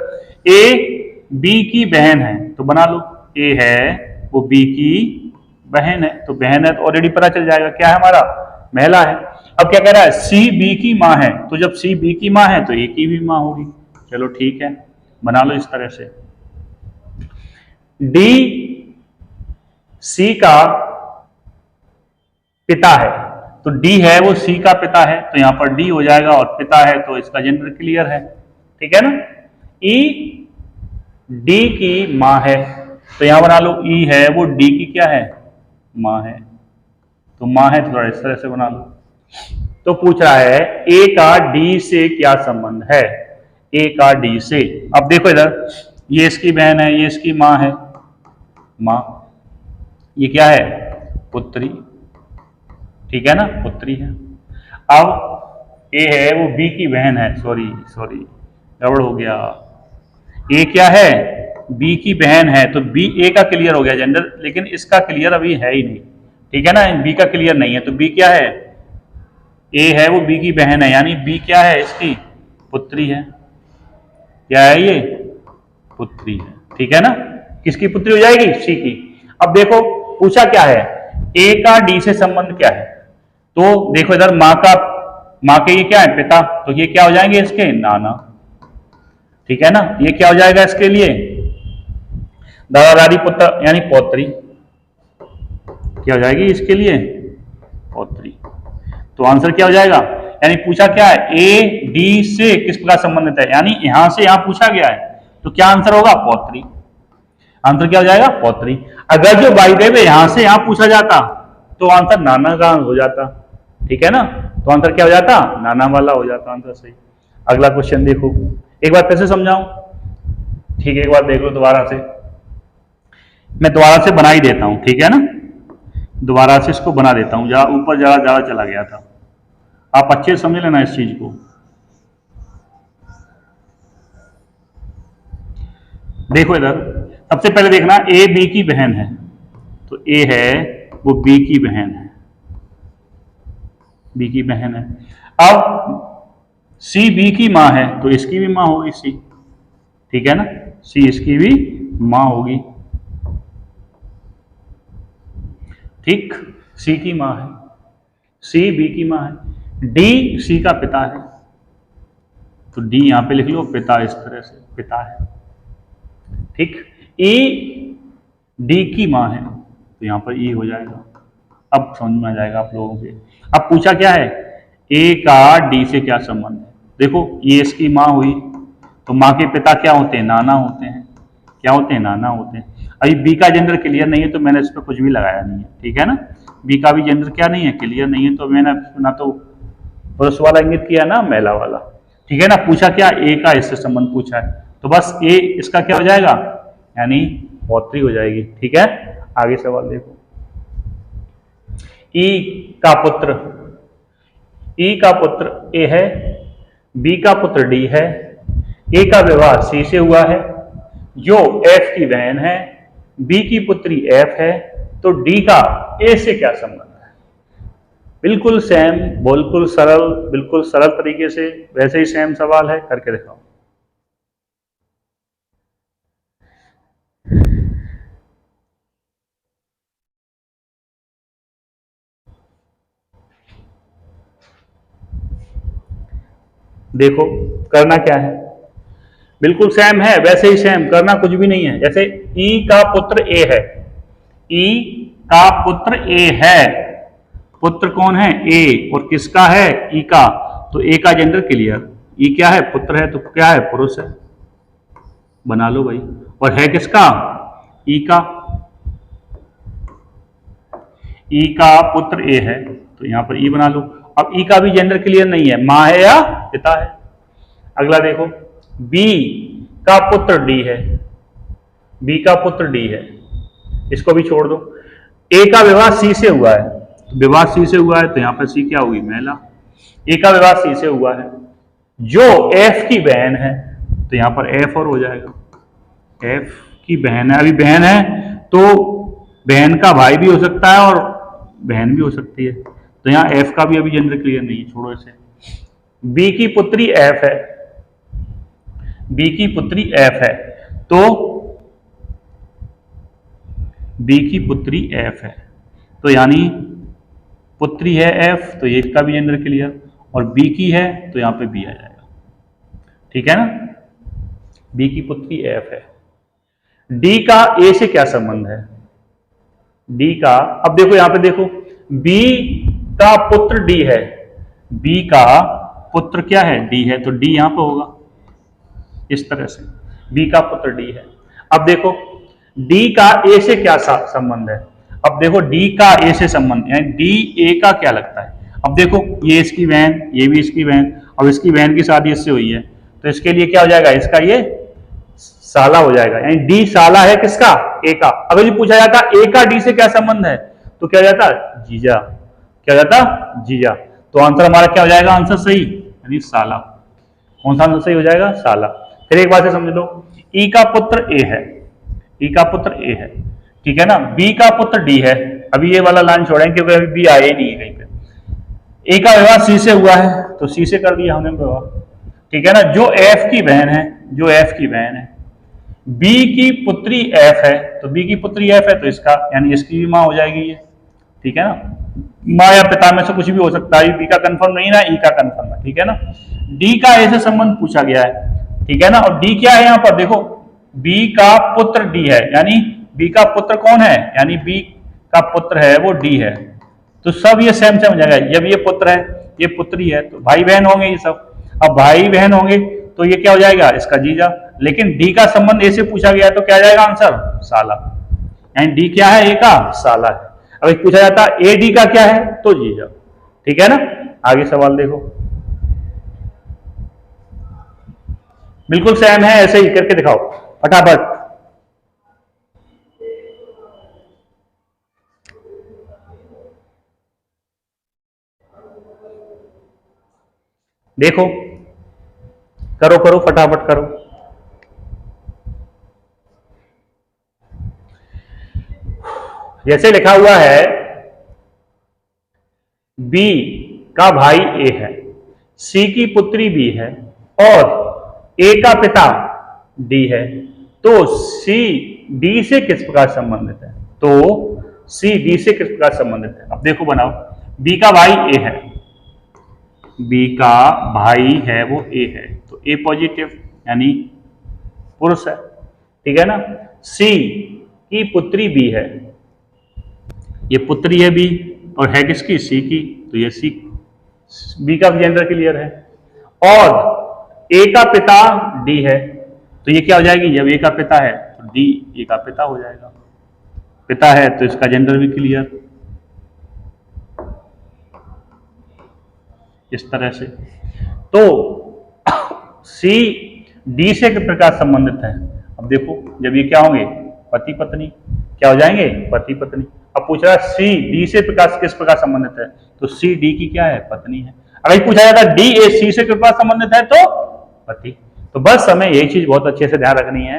ए बी की बहन है, तो बना लो, ए है वो बी की बहन है, तो बहन है तो ऑलरेडी पता चल जाएगा क्या है हमारा, महिला है। अब क्या कह रहा है, सी बी की मां है, तो जब सी बी की मां है तो ए की भी मां होगी। चलो ठीक है, बना लो इस तरह से। डी सी का पिता है, तो डी है वो सी का पिता है, तो यहां पर डी हो जाएगा, और पिता है तो इसका जेंडर क्लियर है, ठीक है ना। ई डी की मां है, तो यहां बना लो, ई है वो डी की क्या है, मां है, तो मां है, थोड़ा इस तरह से बना लो। तो पूछ रहा है ए का डी से क्या संबंध है, ए का डी से। अब देखो इधर, ये इसकी बहन है, ये इसकी मां है, मां, ये क्या है, पुत्री, ठीक है ना, पुत्री है। अब ए है वो बी की बहन है, सॉरी गड़बड़ हो गया। ए क्या है, बी की बहन है, तो बी ए का क्लियर हो गया जेंडर, लेकिन इसका क्लियर अभी है ही नहीं, ठीक है ना, बी का क्लियर नहीं है, तो बी क्या है, ए है वो बी की बहन है, यानी बी क्या है, इसकी पुत्री है। क्या है ये, पुत्री है, ठीक है ना। किसकी पुत्री हो जाएगी, सी की। अब देखो पूछा क्या है, ए का डी से संबंध क्या है, तो देखो इधर माँ के ये क्या है, पिता, तो ये क्या हो जाएंगे इसके, नाना, ठीक है ना। ये क्या हो जाएगा इसके लिए, दादा दादी पुत्र यानी पौत्री, क्या हो जाएगी इसके लिए, पौत्री। तो आंसर क्या हो जाएगा, यानी पूछा क्या है, ए डी से किस प्रकार संबंधित है, यानी यहां से यहां पूछा गया है, तो क्या आंसर होगा, पौत्री। आंसर क्या हो जाएगा, पौत्री। अगर जो बाई द वे यहां से यहां पूछा जाता तो आंसर नाना का हो जाता, ठीक है ना, तो आंसर क्या हो जाता, नाना वाला हो जाता आंसर सही। अगला क्वेश्चन देखो, एक बार कैसे समझाऊं, ठीक है, एक बार देख लो दोबारा से, मैं दोबारा से बना ही देता हूं, ठीक है ना, दोबारा से इसको बना देता हूं, जरा ऊपर ज्यादा चला गया था, आप अच्छे से समझ लेना इस चीज को। देखो इधर सबसे पहले देखना, ए बी की बहन है, तो ए है वो बी की बहन है, बी की बहन है। अब सी बी की मां है, तो इसकी भी मां होगी सी, ठीक है ना, सी इसकी भी मां होगी, ठीक, सी की मां है, सी बी की मां है, डी सी का पिता है, तो डी यहां पे लिख लो, पिता, इस तरह से पिता है, ठीक। ई डी की मां है, तो यहां पर ई हो जाएगा। अब समझ में आ जाएगा आप लोगों के। अब पूछा क्या है, ए का डी से क्या संबंध है, देखो ये इसकी मां हुई, तो मां के पिता क्या होते हैं, नाना होते हैं, क्या होते हैं, नाना होते हैं। अभी बी का जेंडर क्लियर नहीं है, तो मैंने इस पर कुछ भी लगाया नहीं है, ठीक है ना, बी का भी जेंडर क्या नहीं है, क्लियर नहीं है, तो मैंने ना तो पुरुष वाला इंगित किया ना महिला वाला, ठीक है ना। पूछा क्या, ए का इससे संबंध पूछा है, तो बस ए इसका क्या हो जाएगा, यानी पौत्री हो जाएगी, ठीक है। आगे सवाल देखो, ई का पुत्र, ई का पुत्र ए है, बी का पुत्र डी है, ए का विवाह सी से हुआ है, जो एफ की बहन है, बी की पुत्री एफ है, तो डी का ए से क्या संबंध है। बिल्कुल सेम, बिल्कुल सरल तरीके से वैसे ही सेम सवाल है, करके दिखाओ। देखो करना क्या है, बिल्कुल सेम है, वैसे ही सेम, करना कुछ भी नहीं है। जैसे ई का पुत्र ए है, ई का पुत्र ए है, पुत्र कौन है, ए, और किसका है, ई का, तो ए का जेंडर क्लियर, ई क्या है, पुत्र है, तो क्या है, पुरुष है, बना लो भाई। और है किसका, ई का, ई का पुत्र ए है, तो यहां पर ई बना लो। अब ई का भी जेंडर क्लियर नहीं है, मां है या पिता है। अगला देखो, बी का पुत्र डी है, बी का पुत्र डी है, इसको भी छोड़ दो। ए का विवाह सी से हुआ है, तो विवाह सी से हुआ है, तो यहां पर सी क्या होगी, महिला। ए का विवाह सी से हुआ है, जो एफ की बहन है, तो यहां पर एफ और हो जाएगा, एफ की बहन है। अभी बहन है तो बहन का भाई भी हो सकता है और बहन भी हो सकती है, तो यहां एफ का भी अभी जेंडर क्लियर नहीं है, छोड़ो इसे। बी की पुत्री एफ है, बी की पुत्री एफ है, तो बी की पुत्री एफ है, तो यानी पुत्री है एफ, तो ये का भी जेंडर क्लियर, और बी की है तो यहां पे बी आ जाएगा, ठीक है ना। बी की पुत्री एफ है। डी का ए से क्या संबंध है, डी का, अब देखो यहां पे देखो, बी का पुत्र डी है, बी का पुत्र क्या है, डी है, तो डी यहां पे होगा इस तरह से, बी का पुत्र डी है। अब देखो डी का ए से क्या संबंध है, अब देखो डी का ए से संबंध, यानी डी ए का क्या लगता है। अब देखो ये इसकी बहन, ये भी इसकी बहन, अब इसकी बहन की शादी इससे हुई है, तो इसके लिए क्या हो जाएगा, इसका ये साला हो जाएगा, यानी डी साला है किसका, ए का। अगर ये पूछा जाता ए का डी से क्या संबंध है, तो क्या हो जाता, जीजा, क्या हो जाता, जीजा। तो आंसर हमारा क्या हो जाएगा, आंसर सही, यानी साला। कौन सा आंसर सही हो जाएगा? साला। फिर एक बात से समझ लो, ई का पुत्र ए है, ई का पुत्र ए है, ठीक है ना, बी का पुत्र डी है। अभी ये वाला लाइन छोड़ें क्योंकि अभी बी आया ही नहीं है कहीं पे। ए का विवाह सी से हुआ है तो सी से कर दिया हमने विवाह, ठीक है ना। जो एफ की बहन है, जो एफ की बहन है, बी की पुत्री एफ है, तो बी की पुत्री एफ है तो इसका यानी इसकी भी मां हो जाएगी ये, ठीक है ना। मां या पिता में से कुछ भी हो सकता है, बी का कंफर्म नहीं ना, ई का कंफर्म है, ठीक है ना। डी का ए से संबंध पूछा गया है, ठीक है ना, और डी क्या है यहां पर देखो, बी का पुत्र डी है, यानी बी का पुत्र कौन है, यानी बी का पुत्र है वो डी है, तो सब ये सेम सेम हो जाएगा। जब ये पुत्र है, ये पुत्री है, तो भाई बहन होंगे ये सब। अब भाई बहन होंगे तो ये क्या हो जाएगा, इसका जीजा। लेकिन डी का संबंध ए से पूछा गया है तो क्या जाएगा आंसर? साला। यानी डी क्या है? ए का साला है। अब एक पूछा जाता ए डी का क्या है तो जीजा, ठीक है ना। आगे सवाल देखो, बिल्कुल सेम है, ऐसे ही करके दिखाओ फटाफट। देखो, करो करो फटाफट करो। जैसे लिखा हुआ है बी का भाई ए है, सी की पुत्री बी है और ए का पिता डी है, तो सी डी से किस प्रकार संबंधित है? तो सी डी से किस प्रकार संबंधित है? अब देखो बनाओ, बी का भाई ए है, बी का भाई है वो ए है, तो ए पॉजिटिव यानी पुरुष है, ठीक है ना। सी की पुत्री बी है, ये पुत्री है बी और है किसकी? सी की, तो ये सी, बी का जेंडर क्लियर है। और ए का पिता डी है, तो ये क्या हो जाएगी? जब ए का पिता है तो डी ए का पिता हो जाएगा, पिता है तो इसका जेंडर भी क्लियर, इस तरह से। तो सी डी से किस प्रकार संबंधित है? अब देखो, जब ये क्या होंगे? पति पत्नी, क्या हो जाएंगे? पति पत्नी। अब पूछ रहा है सी डी से किस प्रकार संबंधित है, तो सी डी की क्या है? पत्नी है। अगर पूछा जाता डी ए सी से किस प्रकार संबंधित है तो पति। तो बस हमें यही चीज बहुत अच्छे से ध्यान रखनी है।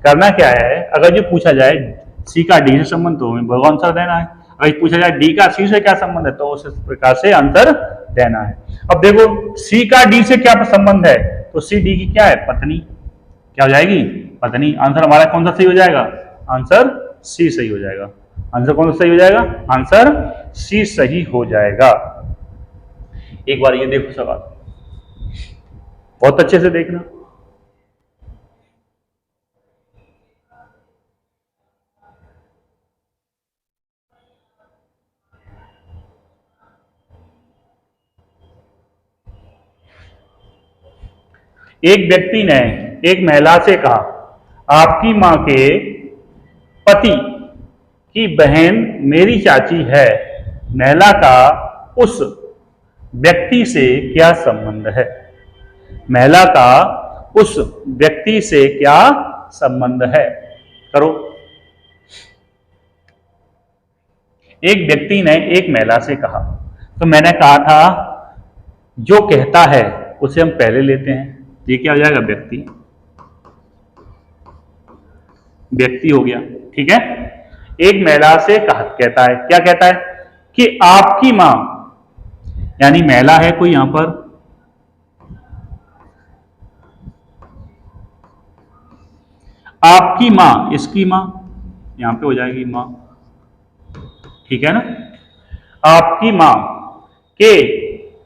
करना क्या है, अगर जो पूछा जाए सी का डी से संबंध तो हमें वो आंसर देना है, अगर पूछा जाए डी का सी से क्या संबंध है तो उस प्रकार से आंसर देना है। अब देखो, सी का डी से क्या संबंध है, तो सी डी की क्या है? पत्नी, क्या हो जाएगी? पत्नी। आंसर हमारा कौन सा सही हो जाएगा? आंसर सी सही हो जाएगा। आंसर कौन सा सही हो जाएगा? आंसर सी सही हो जाएगा। एक बार ये देखो सवाल, बहुत अच्छे से देखना। एक व्यक्ति ने एक महिला से कहा, आपकी मां के पति की बहन मेरी चाची है, महिला का उस व्यक्ति से क्या संबंध है? महिला का उस व्यक्ति से क्या संबंध है? करो। एक व्यक्ति ने एक महिला से कहा, तो मैंने कहा था जो कहता है उसे हम पहले लेते हैं, ये क्या हो जाएगा? व्यक्ति, व्यक्ति हो गया, ठीक है। एक महिला से कहता है, क्या कहता है? कि आपकी मां, यानी महिला है कोई यहां पर, आपकी मां, इसकी मां, यहां पे हो जाएगी मां, ठीक है ना। आपकी मां के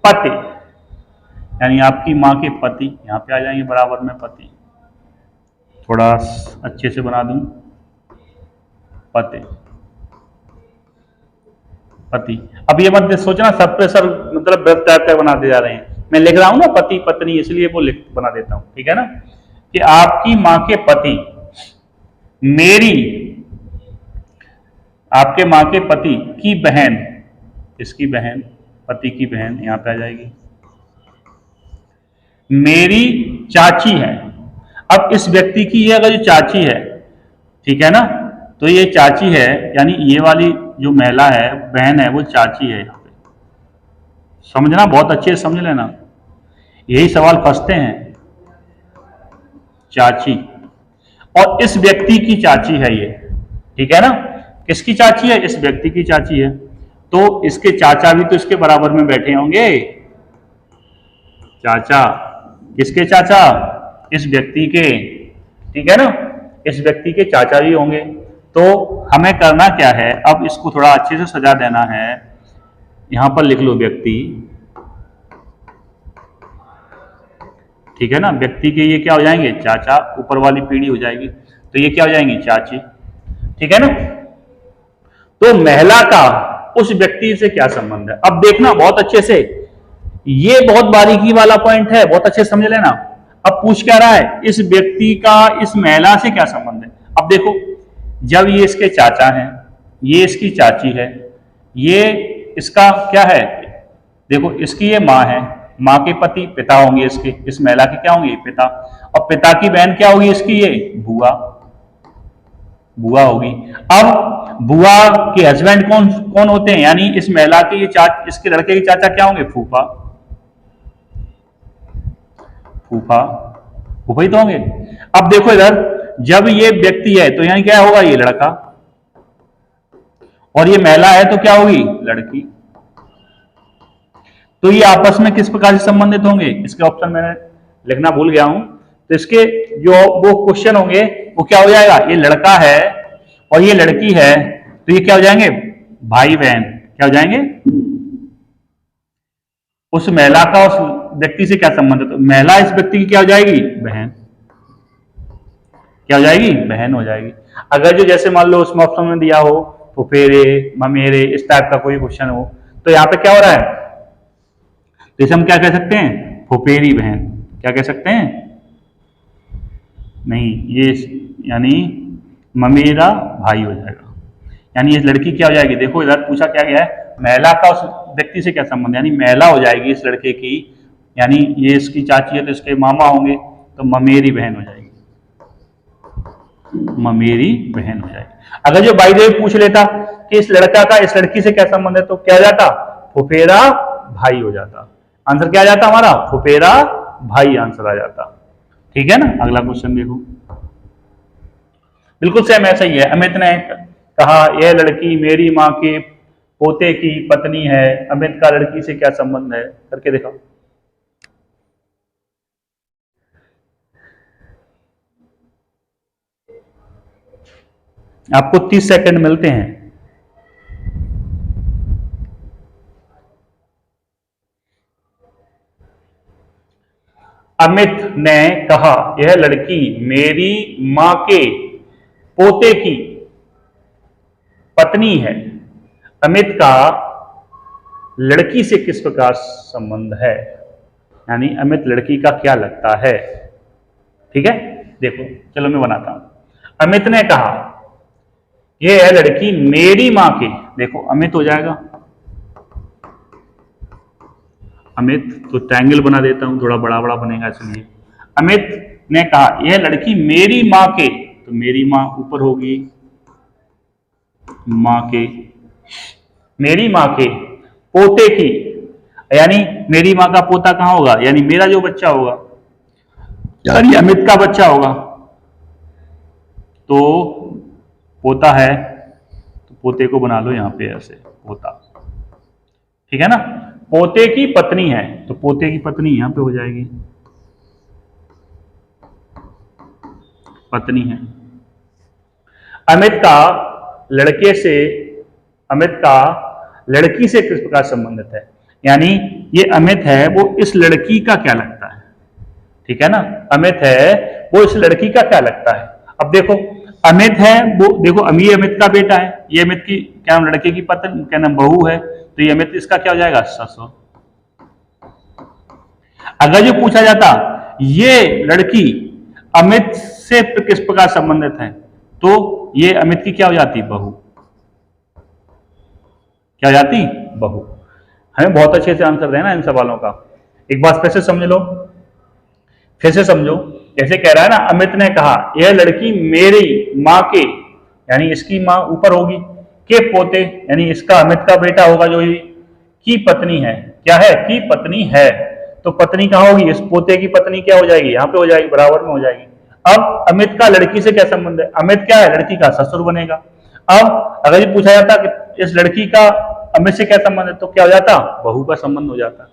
पति, यानी आपकी मां के पति, यहां पे आ जाएंगे बराबर में पति, थोड़ा अच्छे से बना दूं, पति पति। अब ये मत सोचना सब पे सर मतलब व्रत टाइप का बना दे जा रहे हैं, मैं लिख रहा हूं ना पति पत्नी, इसलिए वो लिख बना देता हूं, ठीक है ना। कि आपकी मां के पति मेरी, आपके मां के पति की बहन, इसकी बहन, पति की बहन यहां पे आ जाएगी, मेरी चाची है। अब इस व्यक्ति की ये अगर जो चाची है, ठीक है ना, तो ये चाची है, यानी ये वाली जो महिला है, बहन है, वो चाची है। यहाँ पे समझना, बहुत अच्छे से समझ लेना, यही सवाल फंसते हैं चाची, और इस व्यक्ति की चाची है ये, ठीक है ना। किसकी चाची है? इस व्यक्ति की चाची है, तो इसके चाचा भी तो इसके बराबर में बैठे होंगे। चाचा, किसके चाचा? इस व्यक्ति के, ठीक है ना, इस व्यक्ति के चाचा भी होंगे। तो हमें करना क्या है, अब इसको थोड़ा अच्छे से सजा देना है। यहां पर लिख लो व्यक्ति, ठीक है ना। व्यक्ति के ये क्या हो जाएंगे? चाचा, ऊपर वाली पीढ़ी हो जाएगी, तो ये क्या हो जाएंगी? चाची, ठीक है ना। तो महिला का उस व्यक्ति से क्या संबंध है? अब देखना बहुत अच्छे से, ये बहुत बारीकी वाला पॉइंट है, बहुत अच्छे से समझ लेना। अब पूछ क्या रहा है? इस व्यक्ति का इस महिला से क्या संबंध है? अब देखो, जब ये इसके चाचा हैं, ये इसकी चाची है, ये इसका क्या है? देखो, इसकी ये माँ है, माँ के पति पिता होंगे इसके, इस महिला के क्या होंगे? पिता। और पिता की बहन क्या होगी इसकी? ये बुआ, बुआ होगी। अब बुआ के हस्बैंड कौन कौन होते हैं? यानी इस महिला के ये इसके लड़के के चाचा क्या होंगे? फूफा, फूफा, फूफा ही तो होंगे। अब देखो इधर, जब ये व्यक्ति है तो यानी क्या होगा? ये लड़का, और ये महिला है तो क्या होगी? लड़की। तो ये आपस में किस प्रकार से संबंधित होंगे? इसके ऑप्शन मैंने लिखना भूल गया हूं, तो इसके जो वो क्वेश्चन होंगे वो क्या हो जाएगा? ये लड़का है और ये लड़की है, तो ये क्या हो जाएंगे? भाई बहन। क्या हो जाएंगे? उस महिला का उस व्यक्ति से क्या संबंध है? तो महिला इस व्यक्ति की क्या हो जाएगी? बहन। क्या हो जाएगी? बहन हो जाएगी। अगर जो जैसे मान लो उसमें ऑप्शन में दिया हो फुफेरे, ममेरे, इस टाइप का कोई क्वेश्चन हो, तो यहां पे क्या हो रहा है? तो इसे हम क्या कह सकते हैं? फुफेरी बहन। क्या कह सकते हैं? नहीं, ये यानी ममेरा भाई हो जाएगा। यानी इस लड़की क्या हो जाएगी? देखो इधर पूछा क्या गया है, महिला का उस व्यक्ति से क्या संबंध, यानी महिला हो जाएगी इस लड़के की, यानी ये इसकी चाची है तो इसके मामा होंगे, तो ममेरी बहन हो जाएगी, ममेरी बहन हो जाएगी। अगर जो बाई द वे पूछ लेता कि इस लड़का का इस लड़की से क्या संबंध है, तो क्या हो जाता? फुफेरा भाई हो जाता। आंसर क्या आ जाता हमारा? फुफेरा भाई आंसर आ जाता। ठीक है ना। अगला क्वेश्चन देखो, बिल्कुल सेम ऐसा ही है। अमित ने कहा यह लड़की मेरी माँ के पोते की पत्नी है, अमित का लड़की से क्या संबंध है? करके देखो। आपको 30 सेकंड मिलते हैं। अमित ने कहा यह लड़की मेरी मां के पोते की पत्नी है, अमित का लड़की से किस प्रकार संबंध है? यानी अमित लड़की का क्या लगता है? ठीक है, देखो चलो मैं बनाता हूं। अमित ने कहा यह लड़की मेरी मां के, देखो अमित हो जाएगा, अमित तो ट्रायंगल बना देता हूं, थोड़ा बड़ा बड़ा बनेगा इसलिए। अमित ने कहा यह लड़की मेरी मां के, तो मेरी मां ऊपर होगी, मां के, मेरी मां के पोते की, यानी मेरी मां का पोता कहां होगा? यानी मेरा जो बच्चा होगा, यानी अमित का बच्चा होगा, तो पोता है तो पोते को बना लो यहां पे ऐसे, पोता। ठीक है ना। पोते की पत्नी है तो पोते की पत्नी यहां पे हो जाएगी, पत्नी है। अमित का लड़के से, अमित का लड़की से किस प्रकार संबंधित है? यानी ये अमित है वो इस लड़की का क्या लगता है? ठीक है ना। अमित है वो इस लड़की का क्या लगता है? अब देखो अमित है वो, देखो ये अमित का बेटा है, ये अमित की क्या नाम, लड़के की पत्नी क्या नाम, बहू है, तो ये अमित इसका क्या हो जाएगा? ससुर। अगर जो पूछा जाता ये लड़की अमित से किस प्रकार संबंधित है, तो ये अमित की क्या हो जाती? बहू। क्या हो जाती? बहू। हमें बहुत अच्छे से आंसर देना इन सवालों का। एक बार फिर से समझ लो, फिर से समझो। जैसे कह रहा है ना, अमित ने कहा यह लड़की मेरी माँ के, यानी इसकी माँ ऊपर होगी, के पोते, यानी इसका अमित का बेटा होगा जो ये, की पत्नी है। क्या है? की पत्नी है। तो पत्नी कहाँ होगी? इस पोते की पत्नी क्या हो जाएगी? यहाँ पे हो जाएगी, बराबर में हो जाएगी। अब अमित का लड़की से क्या संबंध है? अमित क्या है? लड़की का ससुर बनेगा। अब अगर ये पूछा जाता कि इस लड़की का अमित से क्या संबंध है, तो क्या हो जाता? बहू का संबंध हो जाता।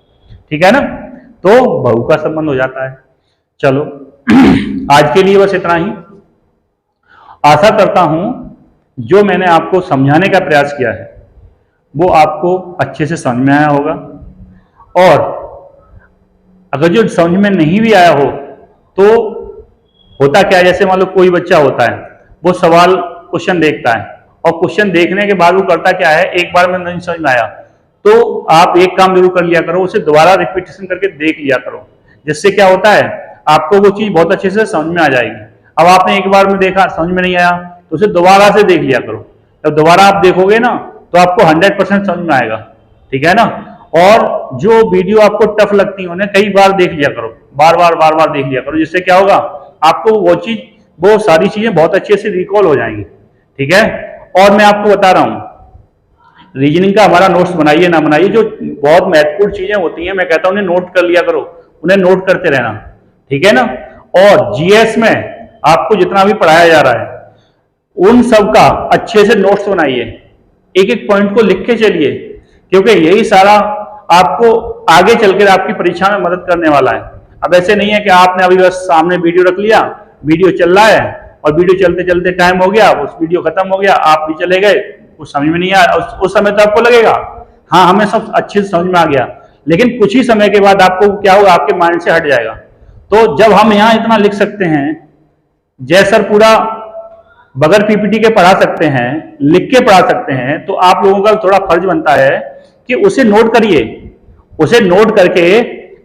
ठीक है ना, तो बहू का संबंध हो जाता है। चलो आज के लिए बस इतना ही। आशा करता हूं जो मैंने आपको समझाने का प्रयास किया है वो आपको अच्छे से समझ में आया होगा, और अगर जो समझ में नहीं भी आया हो तो होता क्या है, जैसे मान लो कोई बच्चा होता है, वो सवाल क्वेश्चन देखता है और क्वेश्चन देखने के बाद वो करता क्या है, एक बार में नहीं समझ में आया तो आप एक काम जरूर कर लिया करो, उसे दोबारा रिपीटेशन करके देख लिया करो, जिससे क्या होता है आपको वो चीज बहुत अच्छे से समझ में आ जाएगी। अब आपने एक बार में देखा, समझ में नहीं आया, तो उसे दोबारा से देख लिया करो। जब दोबारा आप देखोगे ना तो आपको 100% समझ में आएगा। ठीक है ना, और जो वीडियो आपको टफ लगती है उन्हें कई बार देख लिया करो, बार बार देख लिया करो, जिससे क्या होगा आपको वो सारी चीजें बहुत अच्छे से रिकॉल हो जाएंगी। ठीक है, और मैं आपको बता रहा हूं रीजनिंग का हमारा नोट्स बनाइए ना बनाइए, जो बहुत महत्वपूर्ण चीजें होती हैं मैं कहता हूं उन्हें नोट कर लिया करो, उन्हें नोट करते रहना। ठीक है ना, और जीएस में आपको जितना भी पढ़ाया जा रहा है उन सब का अच्छे से नोट्स बनाइए, एक एक पॉइंट को लिख के चलिए, क्योंकि यही सारा आपको आगे चलकर आपकी परीक्षा में मदद करने वाला है। अब ऐसे नहीं है कि आपने अभी बस सामने वीडियो रख लिया, वीडियो चल रहा है और वीडियो चलते चलते टाइम हो गया, उस वीडियो खत्म हो गया, आप भी चले गए, कुछ समझ में नहीं आया। उस समय तो आपको लगेगा हाँ हमें सब अच्छे से समझ में आ गया, लेकिन कुछ ही समय के बाद आपको क्या होगा, आपके माइंड से हट जाएगा। तो जब हम यहाँ इतना लिख सकते हैं, जय सर पूरा बगैर पीपीटी के पढ़ा सकते हैं, लिख के पढ़ा सकते हैं, तो आप लोगों का थोड़ा फर्ज बनता है कि उसे नोट करिए, उसे नोट करके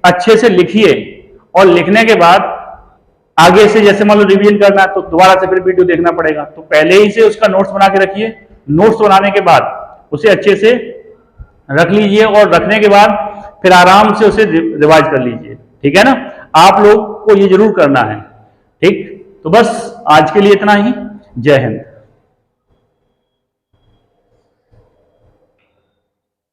अच्छे से लिखिए, और लिखने के बाद आगे से जैसे मान लो रिवीजन करना है तो दोबारा से फिर वीडियो देखना पड़ेगा, तो पहले ही से उसका नोट्स बना के रखिए। नोट्स बनाने के बाद उसे अच्छे से रख लीजिए, और रखने के बाद फिर आराम से उसे रिवाइज कर लीजिए। ठीक है ना, आप लोग को ये जरूर करना है। ठीक, तो बस आज के लिए इतना ही। जय हिंद।